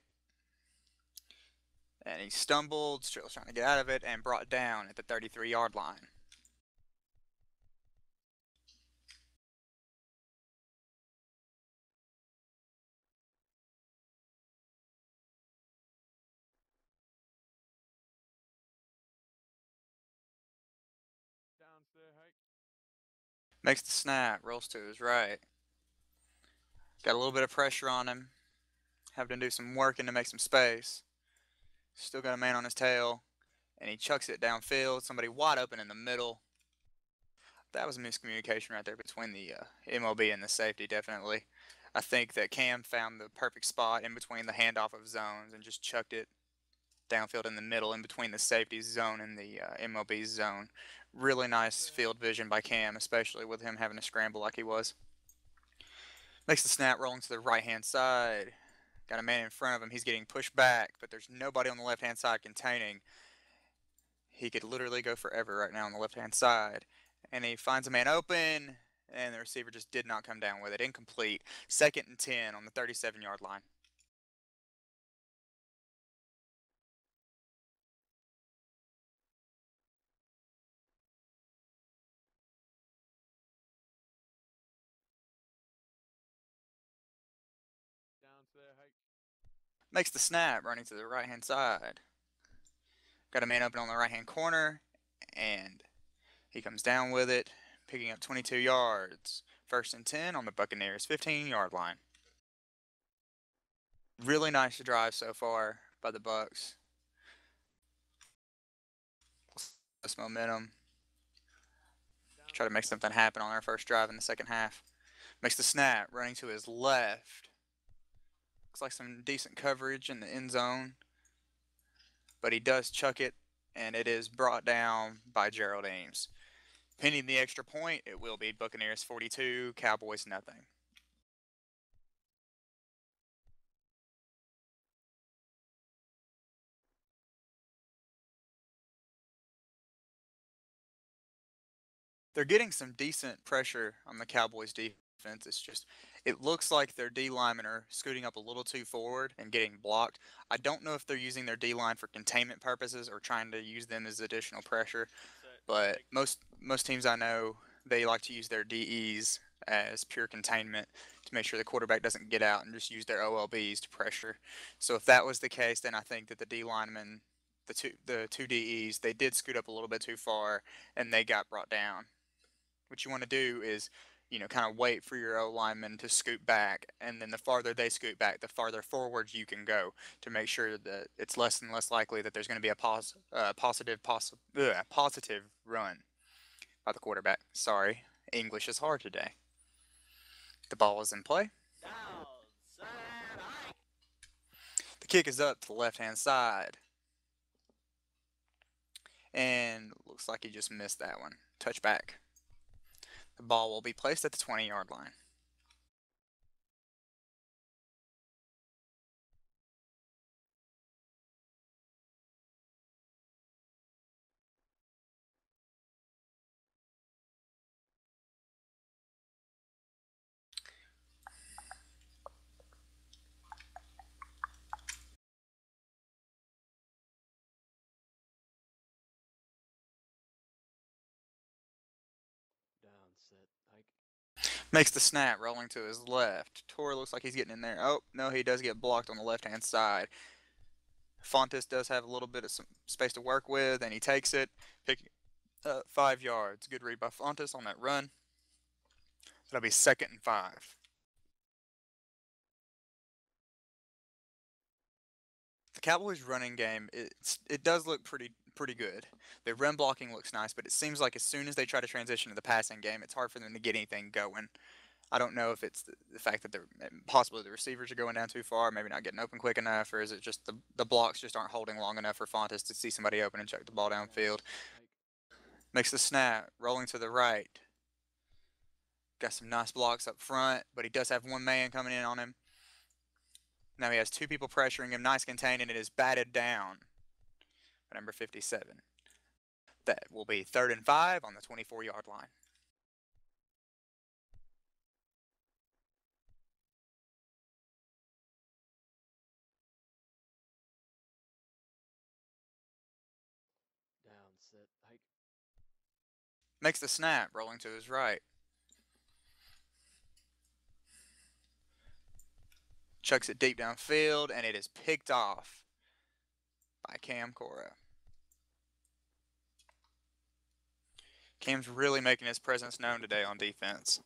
And he stumbled, still trying to get out of it, and brought down at the 33-yard line. Down, set, hike. Makes the snap, rolls to his right. Got a little bit of pressure on him. Having to do some working to make some space. Still got a man on his tail. And he chucks it downfield. Somebody wide open in the middle. That was miscommunication right there between the MLB and the safety, definitely. I think that Cam found the perfect spot in between the handoff of zones and just chucked it downfield in the middle in between the safety zone and the MLB zone. Really nice field vision by Cam, especially with him having to scramble like he was. Makes the snap, rolling to the right-hand side. Got a man in front of him. He's getting pushed back, but there's nobody on the left-hand side containing. He could literally go forever right now on the left-hand side. And he finds a man open, and the receiver just did not come down with it. Incomplete. 2nd and 10 on the 37-yard line. Down set, hike. Makes the snap, running to the right-hand side. Got a man open on the right-hand corner, and he comes down with it, picking up 22 yards. 1st and 10 on the Buccaneers' 15-yard line. Really nice drive so far by the Bucks. This momentum. Try to make something happen on our first drive in the second half. Makes the snap, running to his left. Looks like some decent coverage in the end zone. But he does chuck it, and it is brought down by Gerald Ames. Pending the extra point, it will be Buccaneers 42, Cowboys nothing. They're getting some decent pressure on the Cowboys defense. It's just, it looks like their D linemen are scooting up a little too forward and getting blocked. I don't know if they're using their D line for containment purposes or trying to use them as additional pressure, but most teams I know, they like to use their DEs as pure containment to make sure the quarterback doesn't get out and just use their OLBs to pressure. So if that was the case, then I think that the D linemen, the two DEs, they did scoot up a little bit too far and they got brought down. What you want to do is, kind of wait for your O lineman to scoot back, and then the farther they scoot back, the farther forward you can go to make sure that it's less and less likely that there's going to be a positive run by the quarterback. Sorry, English is hard today. The ball is in play. The kick is up to the left-hand side. And looks like he just missed that one. Touchback. The ball will be placed at the 20-yard line. Down, set, hike. Makes the snap, rolling to his left. Torre looks like he's getting in there. Oh, no, he does get blocked on the left-hand side. Fontes does have a little bit of some space to work with, and he takes it, picking up 5 yards. Good read by Fontes on that run. That'll be 2nd and 5. The Cowboys' running game, it does look pretty good. Their run blocking looks nice, but it seems like as soon as they try to transition to the passing game, it's hard for them to get anything going. I don't know if it's the fact that possibly the receivers are going down too far, maybe not getting open quick enough, or is it just the blocks just aren't holding long enough for Fontes to see somebody open and check the ball downfield. Makes the snap, rolling to the right. Got some nice blocks up front, but he does have one man coming in on him. Now he has 2 people pressuring him. Nice containing. It is batted down by number 57. That will be 3rd and 5 on the 24-yard line. Down, set, hike. Makes the snap, rolling to his right. Chucks it deep downfield, and it is picked off by Cam Cora. Cam's really making his presence known today on defense.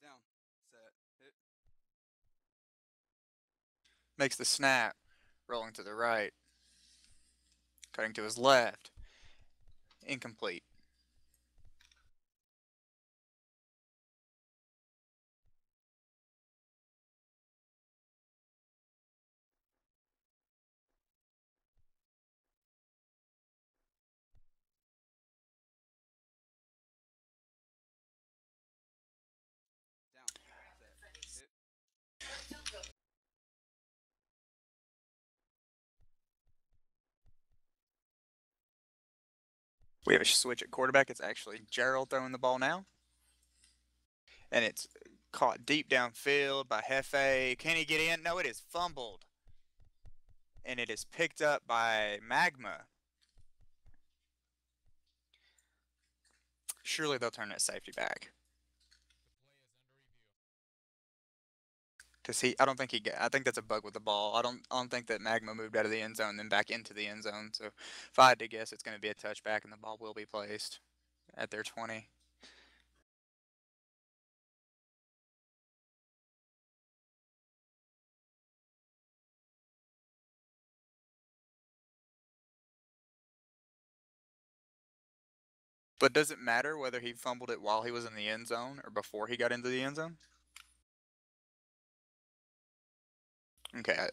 Down, set, hit. Makes the snap, rolling to the right, cutting to his left. Incomplete. Down, set, hit. We have a switch at quarterback. It's actually Gerald throwing the ball now. And it's caught deep downfield by Hefe. Can he get in? No, it is fumbled. And it is picked up by Magma. Surely they'll turn that safety back. Cause I don't think I think that's a bug with the ball. I don't think that Magma moved out of the end zone and then back into the end zone. So if I had to guess, it's going to be a touchback and the ball will be placed at their 20. But does it matter whether he fumbled it while he was in the end zone or before he got into the end zone? Okay.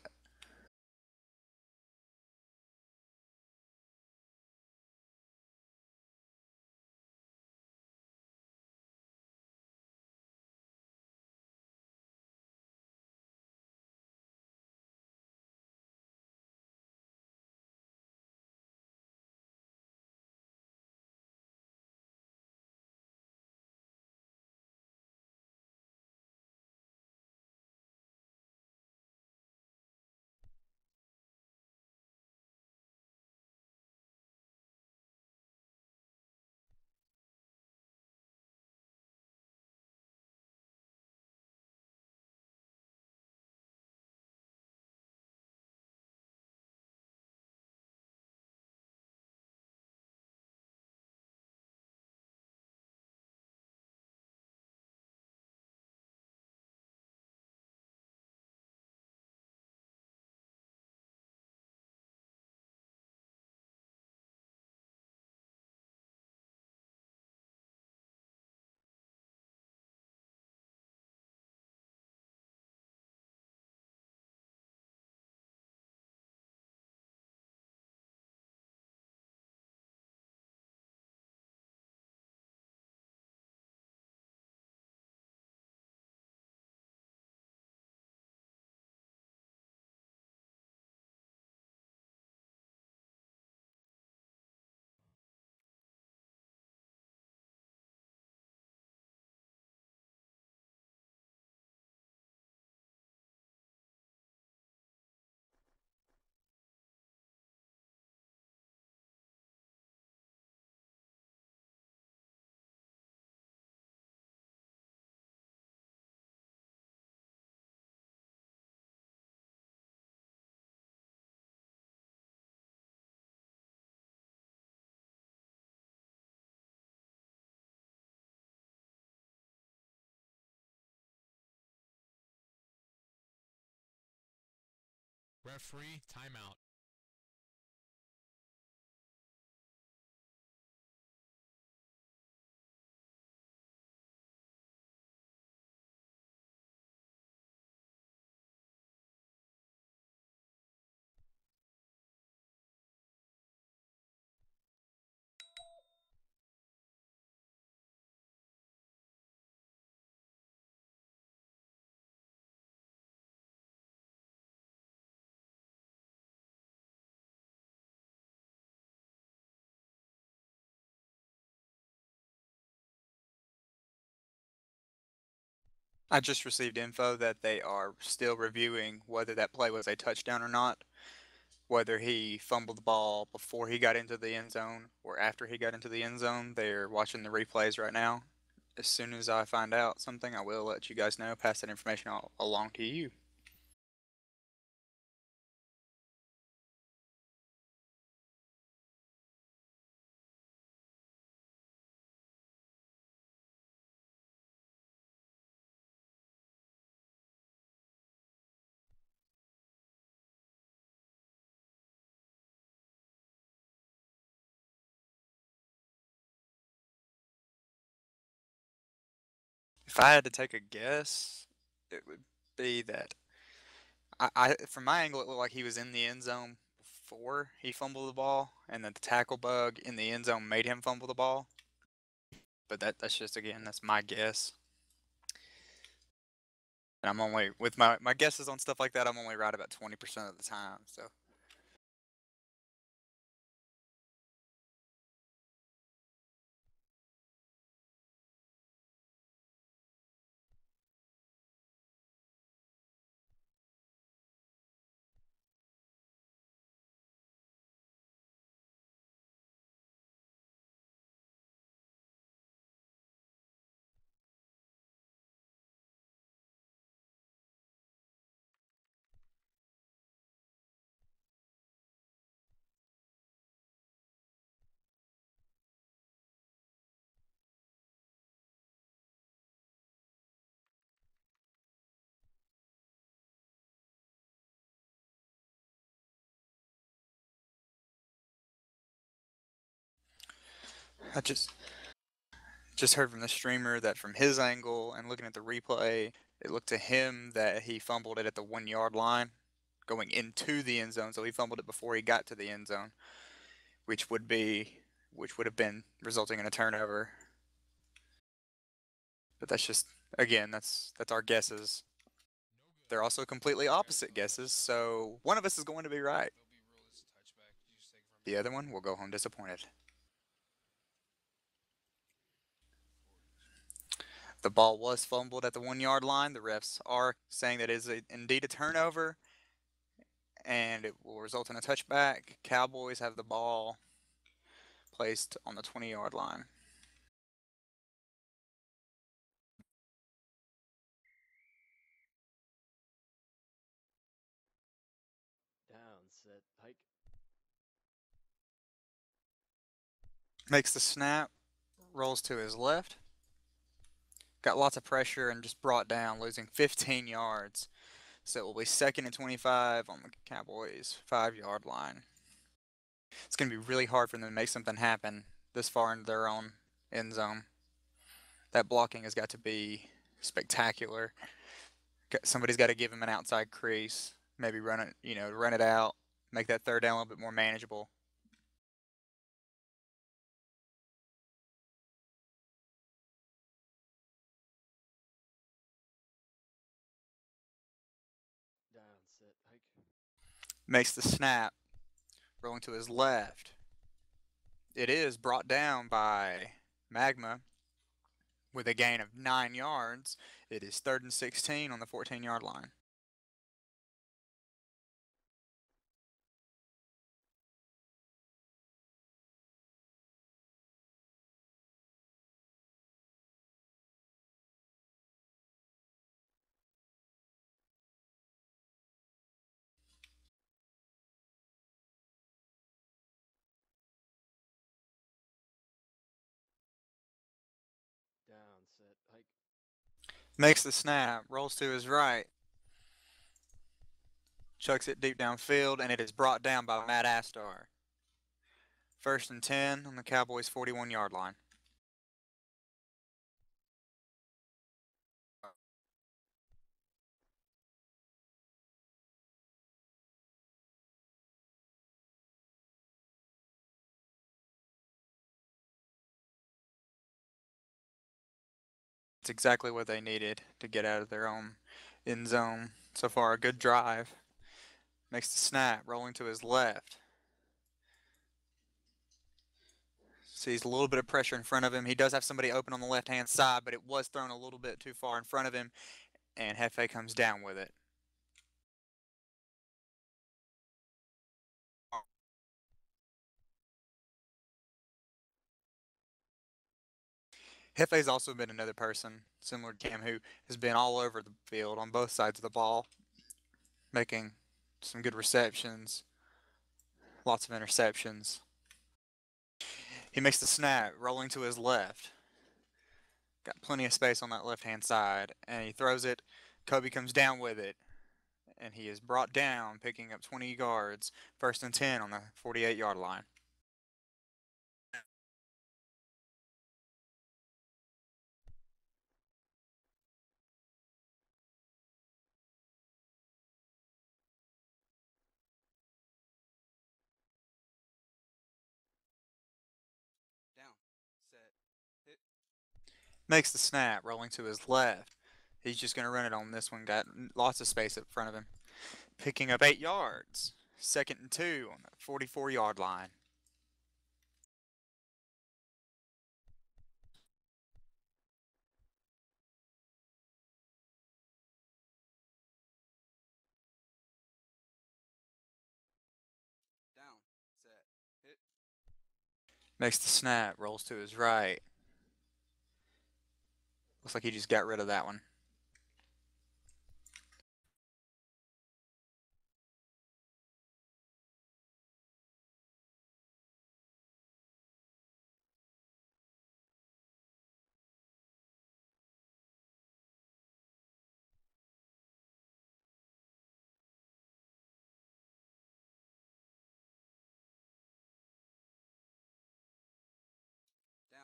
Referee, timeout. I just received info that they are still reviewing whether that play was a touchdown or not, whether he fumbled the ball before he got into the end zone or after he got into the end zone. They're watching the replays right now. as soon as I find out something, I will let you guys know, pass that information along to you. If I had to take a guess, it would be that from my angle, it looked like he was in the end zone before he fumbled the ball, and that the tackle bug in the end zone made him fumble the ball. But that's just, again, that's my guess. And I'm only, with my guesses on stuff like that, I'm only right about 20% of the time. So I just heard from the streamer that from his angle and looking at the replay, it looked to him that he fumbled it at the 1 yard line going into the end zone. So he fumbled it before he got to the end zone, which would have been resulting in a turnover. But that's just, again, that's our guesses. They're also completely opposite guesses, so one of us is going to be right. They'll be ruled as a touchback. You just take it from The other one will go home disappointed. The ball was fumbled at the 1 yard line. The refs are saying that it is indeed a turnover, and it will result in a touchback. Cowboys have the ball placed on the 20 yard line. Down, set, hike. Makes the snap, rolls to his left. Got lots of pressure and just brought down, losing 15 yards. So it will be 2nd and 25 on the Cowboys' 5 yard line. It's going to be really hard for them to make something happen this far into their own end zone. That blocking has got to be spectacular. Somebody's got to give him an outside crease, maybe run it out, make that third down a little bit more manageable. Down, set, hike. Makes the snap, rolling to his left. It is brought down by Magma with a gain of 9 yards. It is 3rd and 16 on the 14 yard line. Down, set, hike. Makes the snap, rolls to his right, chucks it deep downfield, and it is brought down by Matt Astar. 1st and 10 on the Cowboys' 41 yard line. It's exactly what they needed to get out of their own end zone. So far, a good drive. Makes the snap, rolling to his left. Sees a little bit of pressure in front of him. He does have somebody open on the left-hand side, but it was thrown a little bit too far in front of him, and Hefe comes down with it. Hefe's also been another person, similar to Cam, who has been all over the field on both sides of the ball, making some good receptions, lots of interceptions. He makes the snap, rolling to his left. Got plenty of space on that left-hand side, and he throws it. Kobe comes down with it, and he is brought down, picking up 20 yards, 1st and 10 on the 48-yard line. Down. Set. Hit. Makes the snap, rolling to his left. He's just going to run it on this one. Got lots of space up front of him. Picking up 8 yards. 2nd and 2 on the 44-yard line. Down. Set. Hit. Makes the snap, rolls to his right. Looks like he just got rid of that one. Down.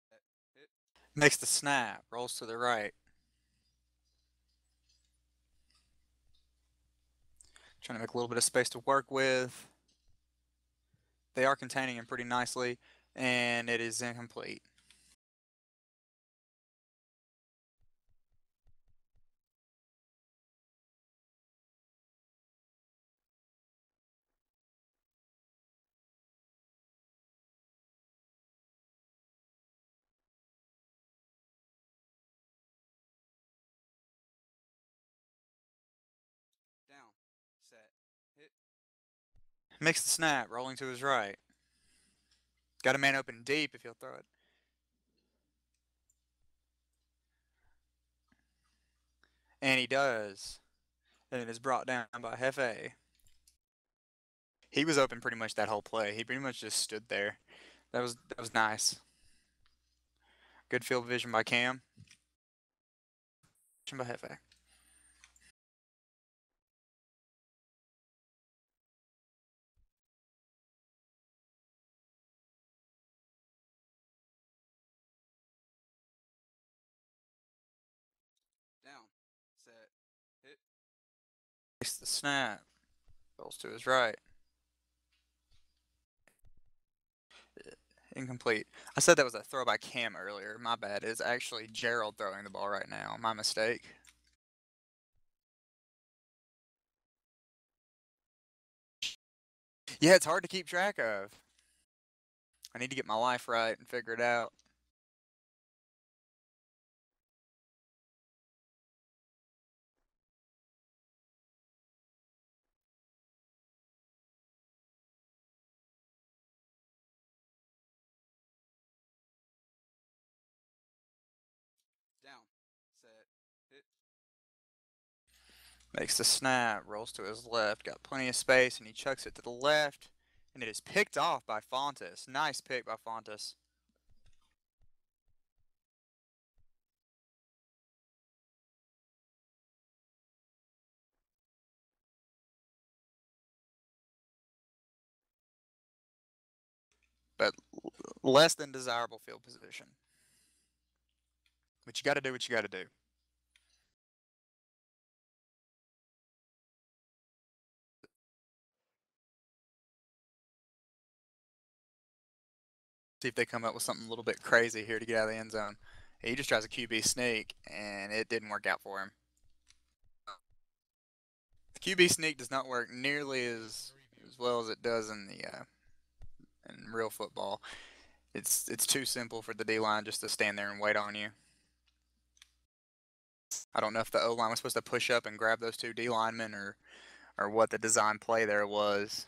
Set. Hit. Makes the snap, rolls to the right. Trying to make a little bit of space to work with. They are containing him pretty nicely, and it is incomplete. Down. Set. Hit. Makes the snap, rolling to his right. Got a man open deep if he'll throw it. And he does. And it is brought down by Hefe. He was open pretty much that whole play. He pretty much just stood there. That was nice. Good field vision by Cam. By Hefe. Down. Set. Hit. Makes the snap. Rolls to his right. Incomplete. I said that was a throw by Cam earlier. My bad. It's actually Gerald throwing the ball right now. My mistake. Yeah, it's hard to keep track of. I need to get my life right and figure it out. Down. Set. Hit. Makes the snap, rolls to his left, got plenty of space, and he chucks it to the left, and it is picked off by Fontes. Nice pick by Fontes. But less than desirable field position. But you got to do what you got to do. See if they come up with something a little bit crazy here to get out of the end zone. He just tries a QB sneak, and it didn't work out for him. The QB sneak does not work nearly as well as it does in the in real football. It's too simple for the D-line just to stand there and wait on you. I don't know if the O-line was supposed to push up and grab those two D linemen or what the design play there was.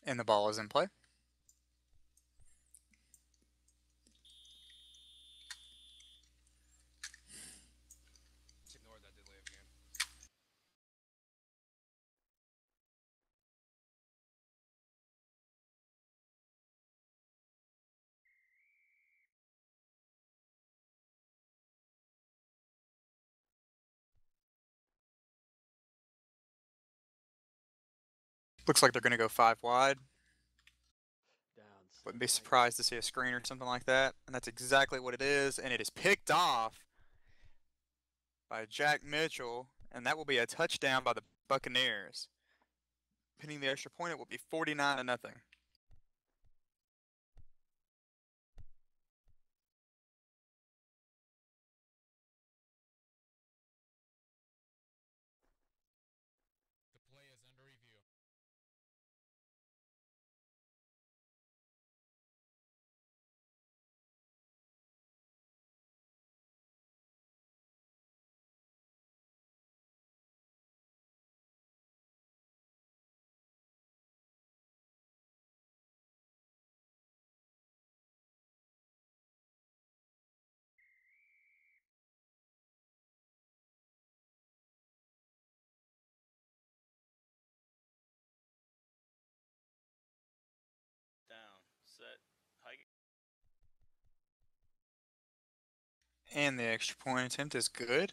And the ball is in play. Just ignore that delay of game. Looks like they're going to go 5 wide. Down, set, Wouldn't be hike. surprised to see a screen or something like that. And that's exactly what it is. And it is picked off by Jack Mitchell. And that will be a touchdown by the Buccaneers. Pinning the extra point, it will be 49-0. The play is under review. Down, set, hike. And the extra point attempt is good.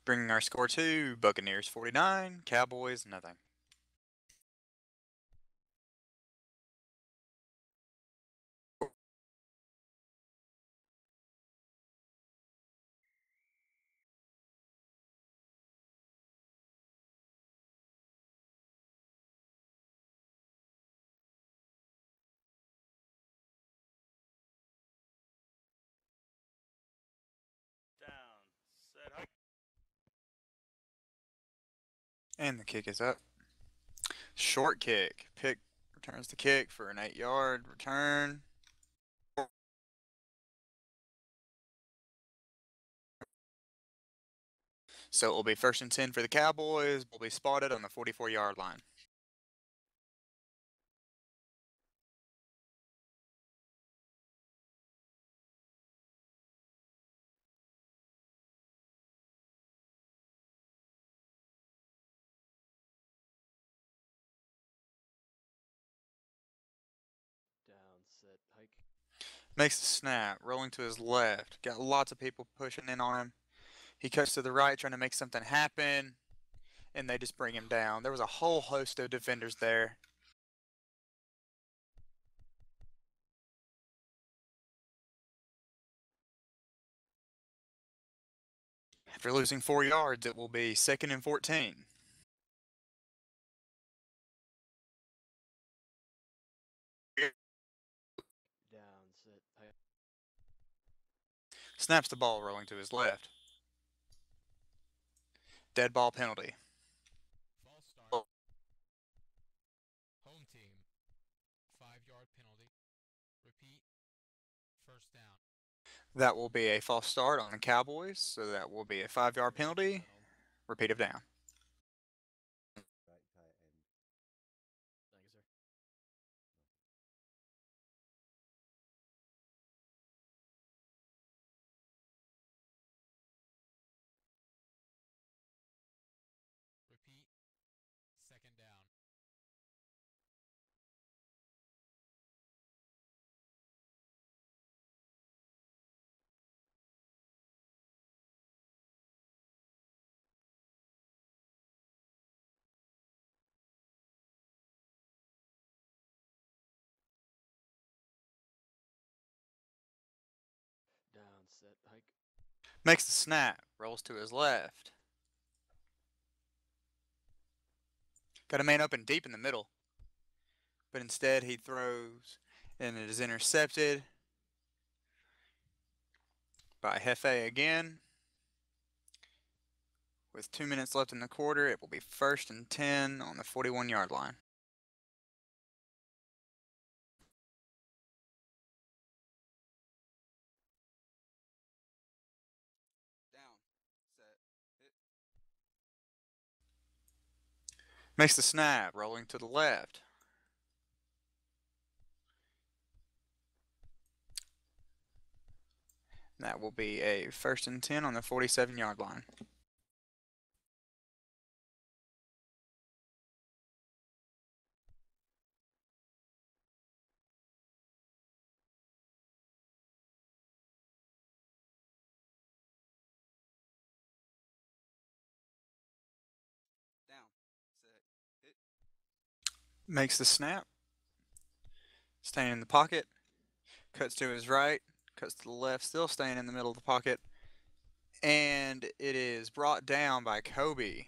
Bringing our score to Buccaneers 49, Cowboys nothing. Down, set, hike. And the kick is up. Short kick. Pick returns the kick for an 8-yard return. So it will be 1st and 10 for the Cowboys. Will be spotted on the 44-yard line. Down, set, hike. Makes the snap, rolling to his left. Got lots of people pushing in on him. He cuts to the right, trying to make something happen, and they just bring him down. There was a whole host of defenders there. After losing 4 yards, it will be 2nd and 14. Down, set, hike. Snaps the ball, rolling to his left. Dead ball penalty. False start. Home team. 5-yard penalty. Repeat. First down. That will be a false start on the Cowboys, so that will be a 5-yard penalty. Repeat of down. Right tight end. Thank you, sir. Repeat. Second down. Down, set, hike. Makes the snap, rolls to his left. Got a man open deep in the middle, but instead he throws, and it is intercepted by Hefe again. With 2 minutes left in the quarter, it will be 1st and 10 on the 41-yard line. Down, set, hit. Makes the snap, rolling to the left. That will be a 1st and 10 on the 47-yard line. Down. Set. Hit. Makes the snap. Staying in the pocket. Cuts to his right. Cuts to the left. Still staying in the middle of the pocket. And it is brought down by Kobe.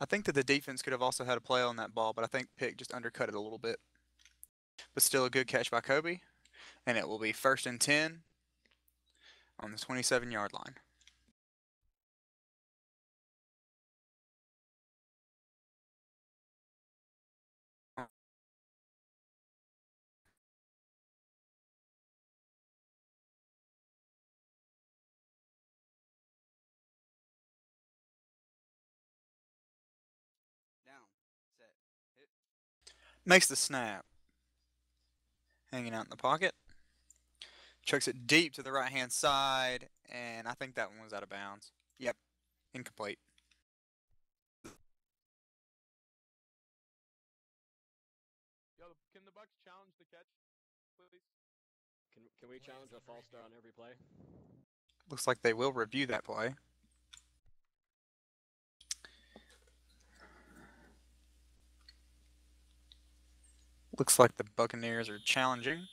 I think that the defense could have also had a play on that ball, but I think Pick just undercut it a little bit. But still a good catch by Kobe. And it will be 1st and 10 on the 27-yard line. Down. Set. Hit. Makes the snap. Hanging out in the pocket. Chucks it deep to the right-hand side, and I think that one was out of bounds. Yep, incomplete. Yo, can the Bucks challenge the catch, please? Can we challenge a false start on every play? Looks like they will review that play. Looks like the Buccaneers are challenging.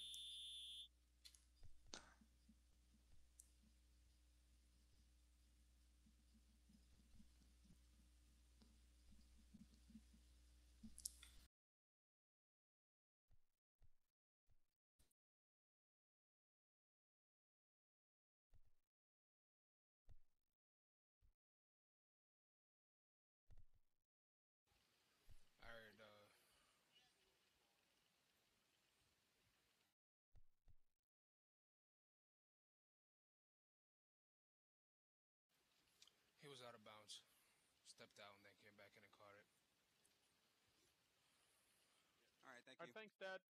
Alright, he was out of bounds. Stepped out and then came back in and caught it. All right. Thank you. Thanks, Dad.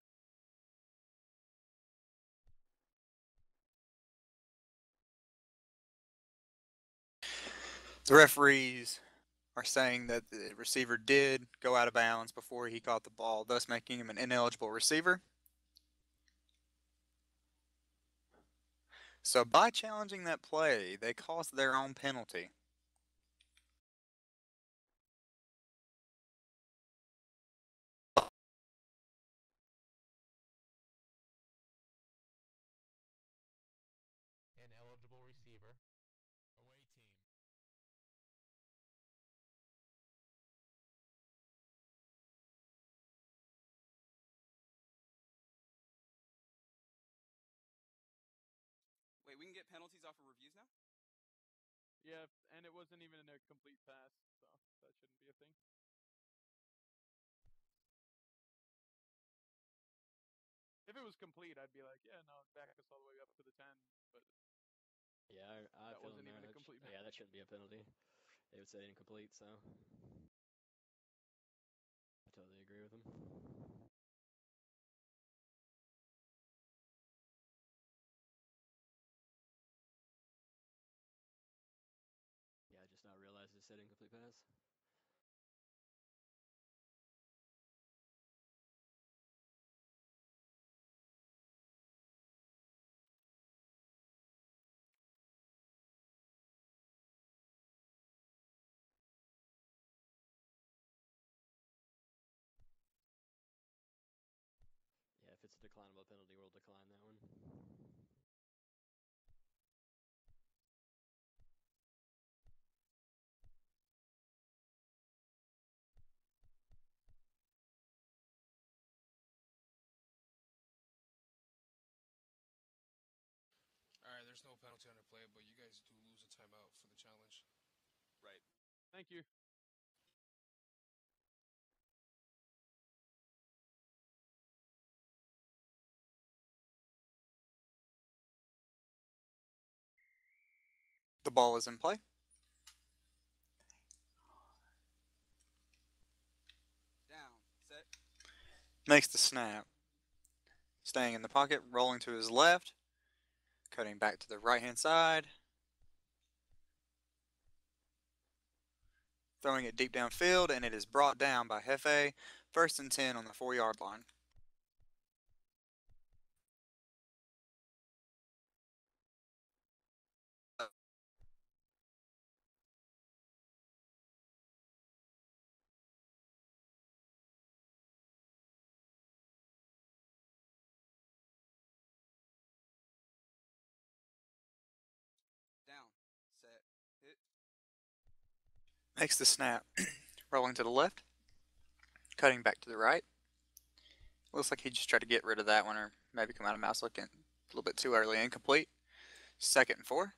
The referees are saying that the receiver did go out of bounds before he caught the ball, thus making him an ineligible receiver. So by challenging that play, they caused their own penalty. Ineligible receiver. Away team. Wait, we can get penalties off of reviews now? Yeah, and it wasn't even a complete pass, so that shouldn't be a thing. If it was complete, I'd be like, yeah, no, back us all the way up to the 10. But Yeah, I that feel wasn't even a complete pass. yeah, that shouldn't be a penalty. They would say incomplete, so I totally agree with them. Yeah, I just now realized it said incomplete pass. Yeah, if it's a declinable penalty, we'll decline that one. Alright, there's no penalty on the play, but you guys do lose a timeout for the challenge. Right. Thank you. The ball is in play. Makes the snap. Staying in the pocket, rolling to his left, cutting back to the right-hand side, throwing it deep downfield, and it is brought down by Hefe. 1st and 10 on the 4-yard line. Down. Set. Hit. Makes the snap. Rolling to the left, cutting back to the right. Looks like he just tried to get rid of that one or maybe come out of mouse looking a little bit too early. Incomplete. 2nd and 4.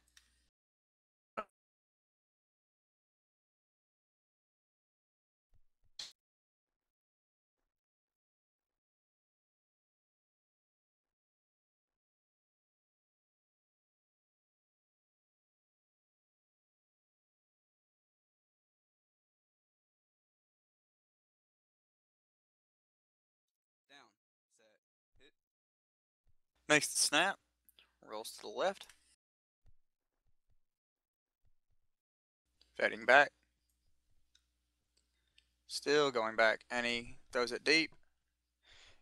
Down. Set. Hit. Makes the snap. Rolls to the left. Fading back. Still going back, and he throws it deep.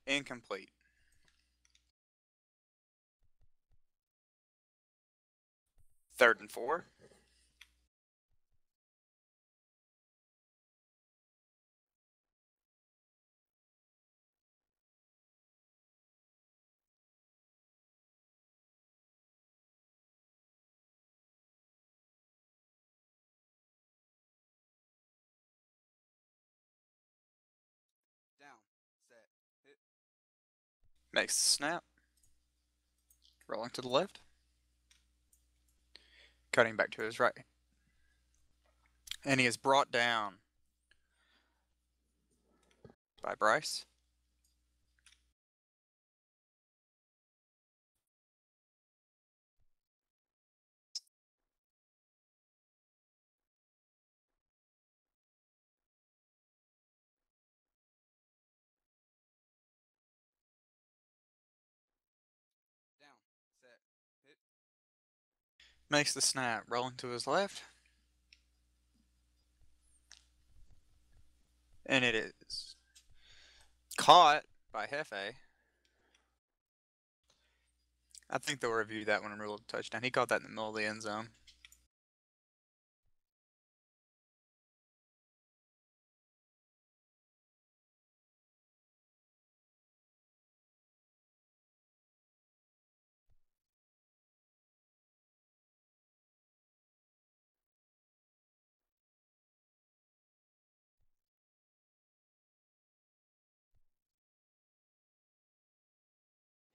Incomplete. 3rd and 4. Down. Set. Hit. Makes the snap. Rolling to the left. Cutting back to his right. And he is brought down by Bryce. Down. Set. Hit. Makes the snap. Rolling to his left. And it is caught by Hefe. I think they'll review that one and rule it a touchdown. He caught that in the middle of the end zone.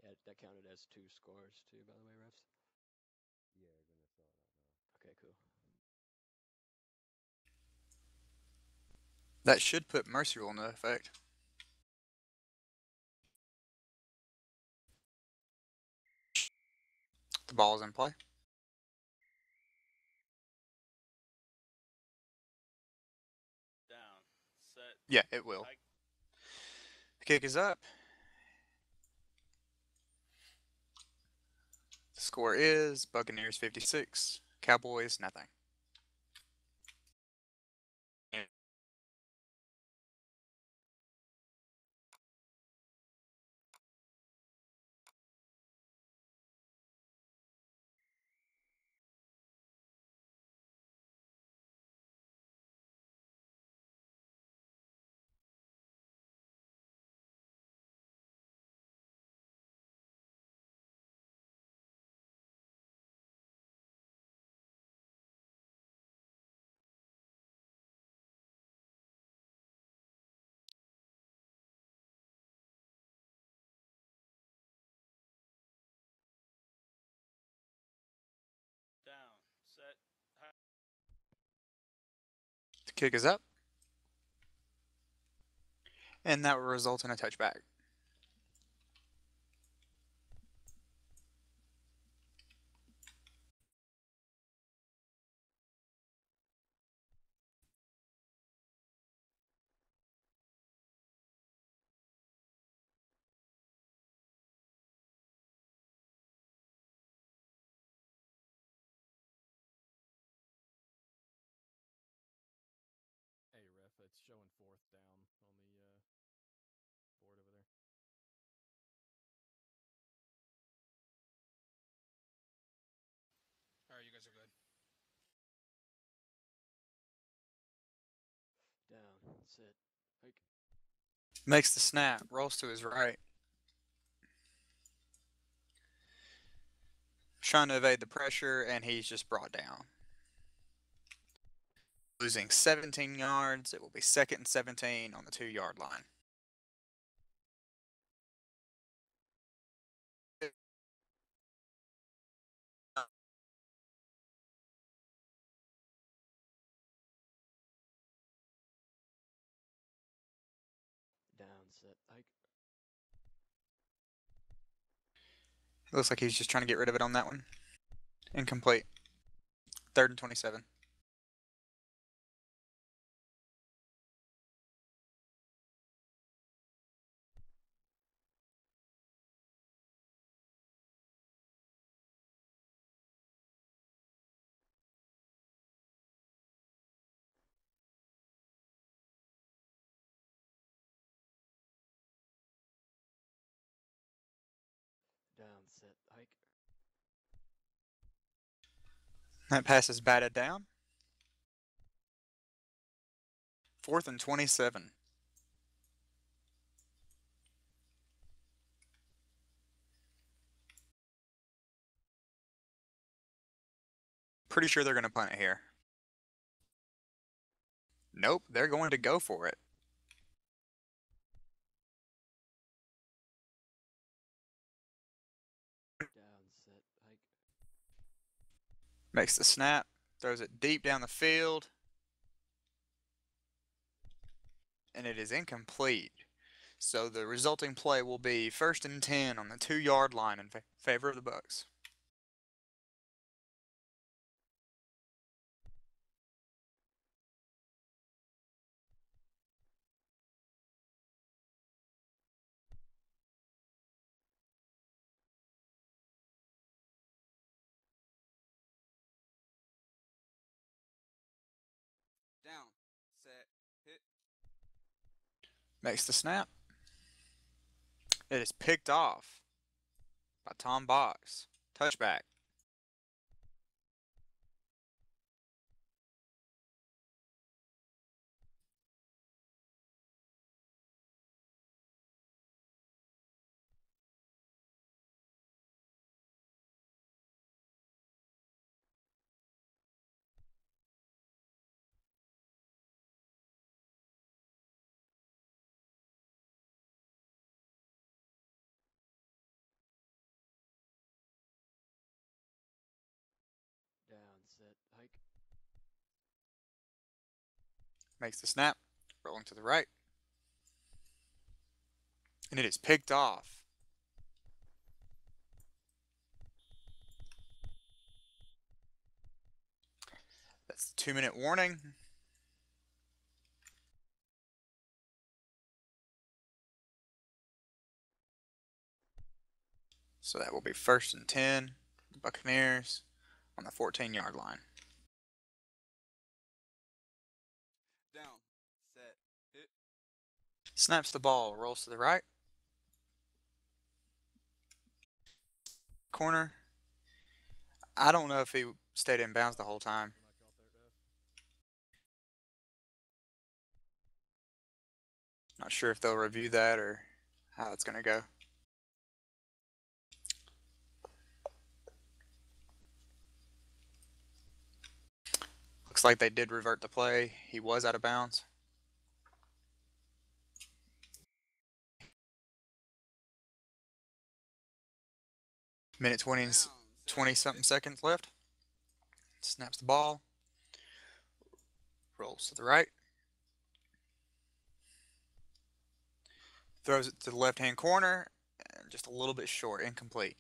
Yeah, that counted as 2 scores too, by the way, refs. Yeah, gonna saw that now. Okay, cool. That should put mercy rule into effect. The ball is in play. Down. Set. Yeah, it will. Hike. The kick is up. The score is Buccaneers 56, Cowboys nothing. Down. Set. Hike. The kick is up. And that will result in a touchback. 4th down on the board over there. All right, you guys are good. Down, set, hike. Makes the snap, rolls to his right. Trying to evade the pressure, and he's just brought down. Losing 17 yards. It will be 2nd and 17 on the 2-yard line. Down, set, hike. Looks like he's just trying to get rid of it on that one. Incomplete. 3rd and 27. Down, set, hike. That pass is batted down. 4th and 27. Pretty sure they're going to punt it here. Nope, they're going to go for it. Down, set, hike. Makes the snap, throws it deep down the field, and it is incomplete. So the resulting play will be 1st and 10 on the 2-yard line in favor of the Bucks. Down, set, hit. Makes the snap. It is picked off by Tom Bucks. Touchback. Down, set, hike. Makes the snap. Rolling to the right. And it is picked off. That's the 2-minute warning. So that will be 1st and 10. The Buccaneers on the 14-yard line. Down, set, hit. Snaps the ball, rolls to the right. Corner. I don't know if he stayed in bounds the whole time. Not sure if they'll review that or how it's going to go. Looks like they did revert the play. He was out of bounds. Minute 20, Down, set, 20-something hit. seconds left. Snaps the ball. Rolls to the right. Throws it to the left-hand corner. And just a little bit short. Incomplete.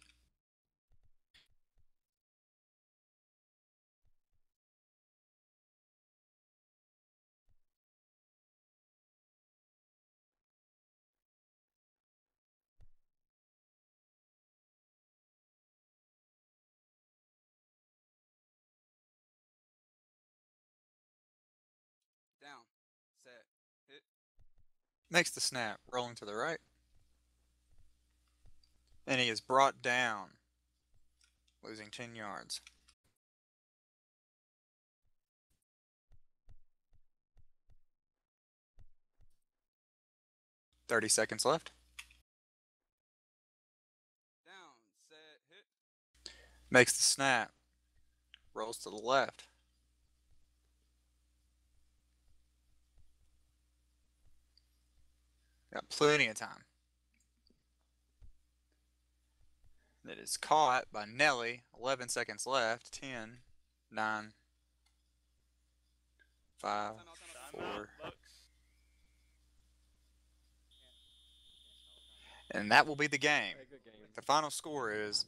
Down, set, hit. Makes the snap, rolling to the right. And he is brought down, losing 10 yards. $30 left. Down, set, hit. Makes the snap, rolls to the left. Got plenty of time. It is caught by Nelly. 11 seconds left. 10, 9, 5, Timeout, timeout, 4. Timeout, Bucks. And that will be the game. Hey, good game. The final score is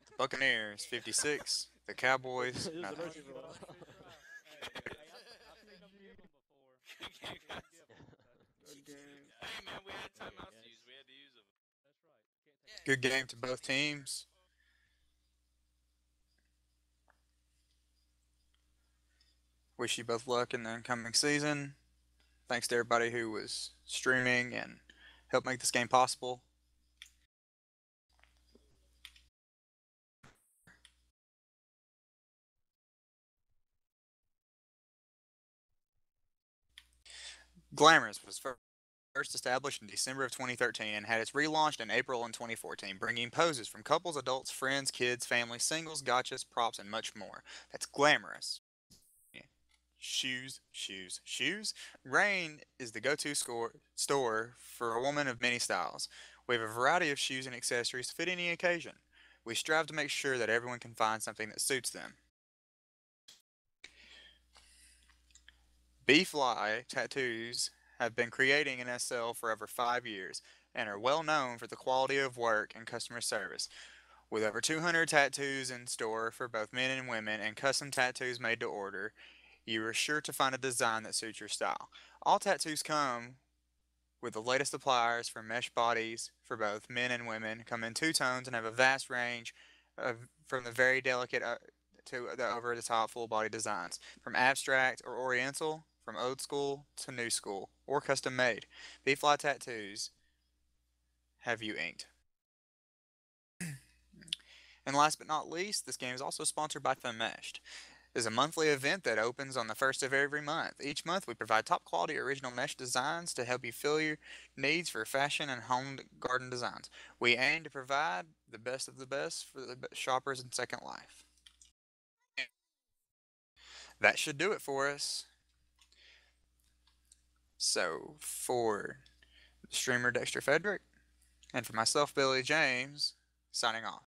the Buccaneers 56, the Cowboys nothing. Good game. Hey man, we had timeouts to use. We had to use them. That's right. Good game to both teams. Wish you both luck in the incoming season. Thanks to everybody who was streaming and helped make this game possible. Glamorous was first established in December of 2013 and had its relaunched in April in 2014, bringing poses from couples, adults, friends, kids, families, singles, gotchas, props, and much more. That's Glamorous. Shoes, shoes, shoes. Rain is the go-to store for a woman of many styles. We have a variety of shoes and accessories to fit any occasion. We strive to make sure that everyone can find something that suits them. B-Fly tattoos have been creating an SL for over 5 years and are well known for the quality of work and customer service. With over 200 tattoos in store for both men and women and custom tattoos made to order, you are sure to find a design that suits your style. All tattoos come with the latest appliers for mesh bodies for both men and women, come in 2 tones and have a vast range from the very delicate to the over-the-top full-body designs, from abstract or oriental, from old school to new school, or custom made. B-Fly Tattoos have you inked. And last but not least, this game is also sponsored by Meshed. It is a monthly event that opens on the first of every month. Each month we provide top quality original mesh designs to help you fill your needs for fashion and home garden designs. We aim to provide the best of the best for the shoppers in Second Life. That should do it for us. So for streamer Dexter Fedrick and for myself, Billy James, signing off.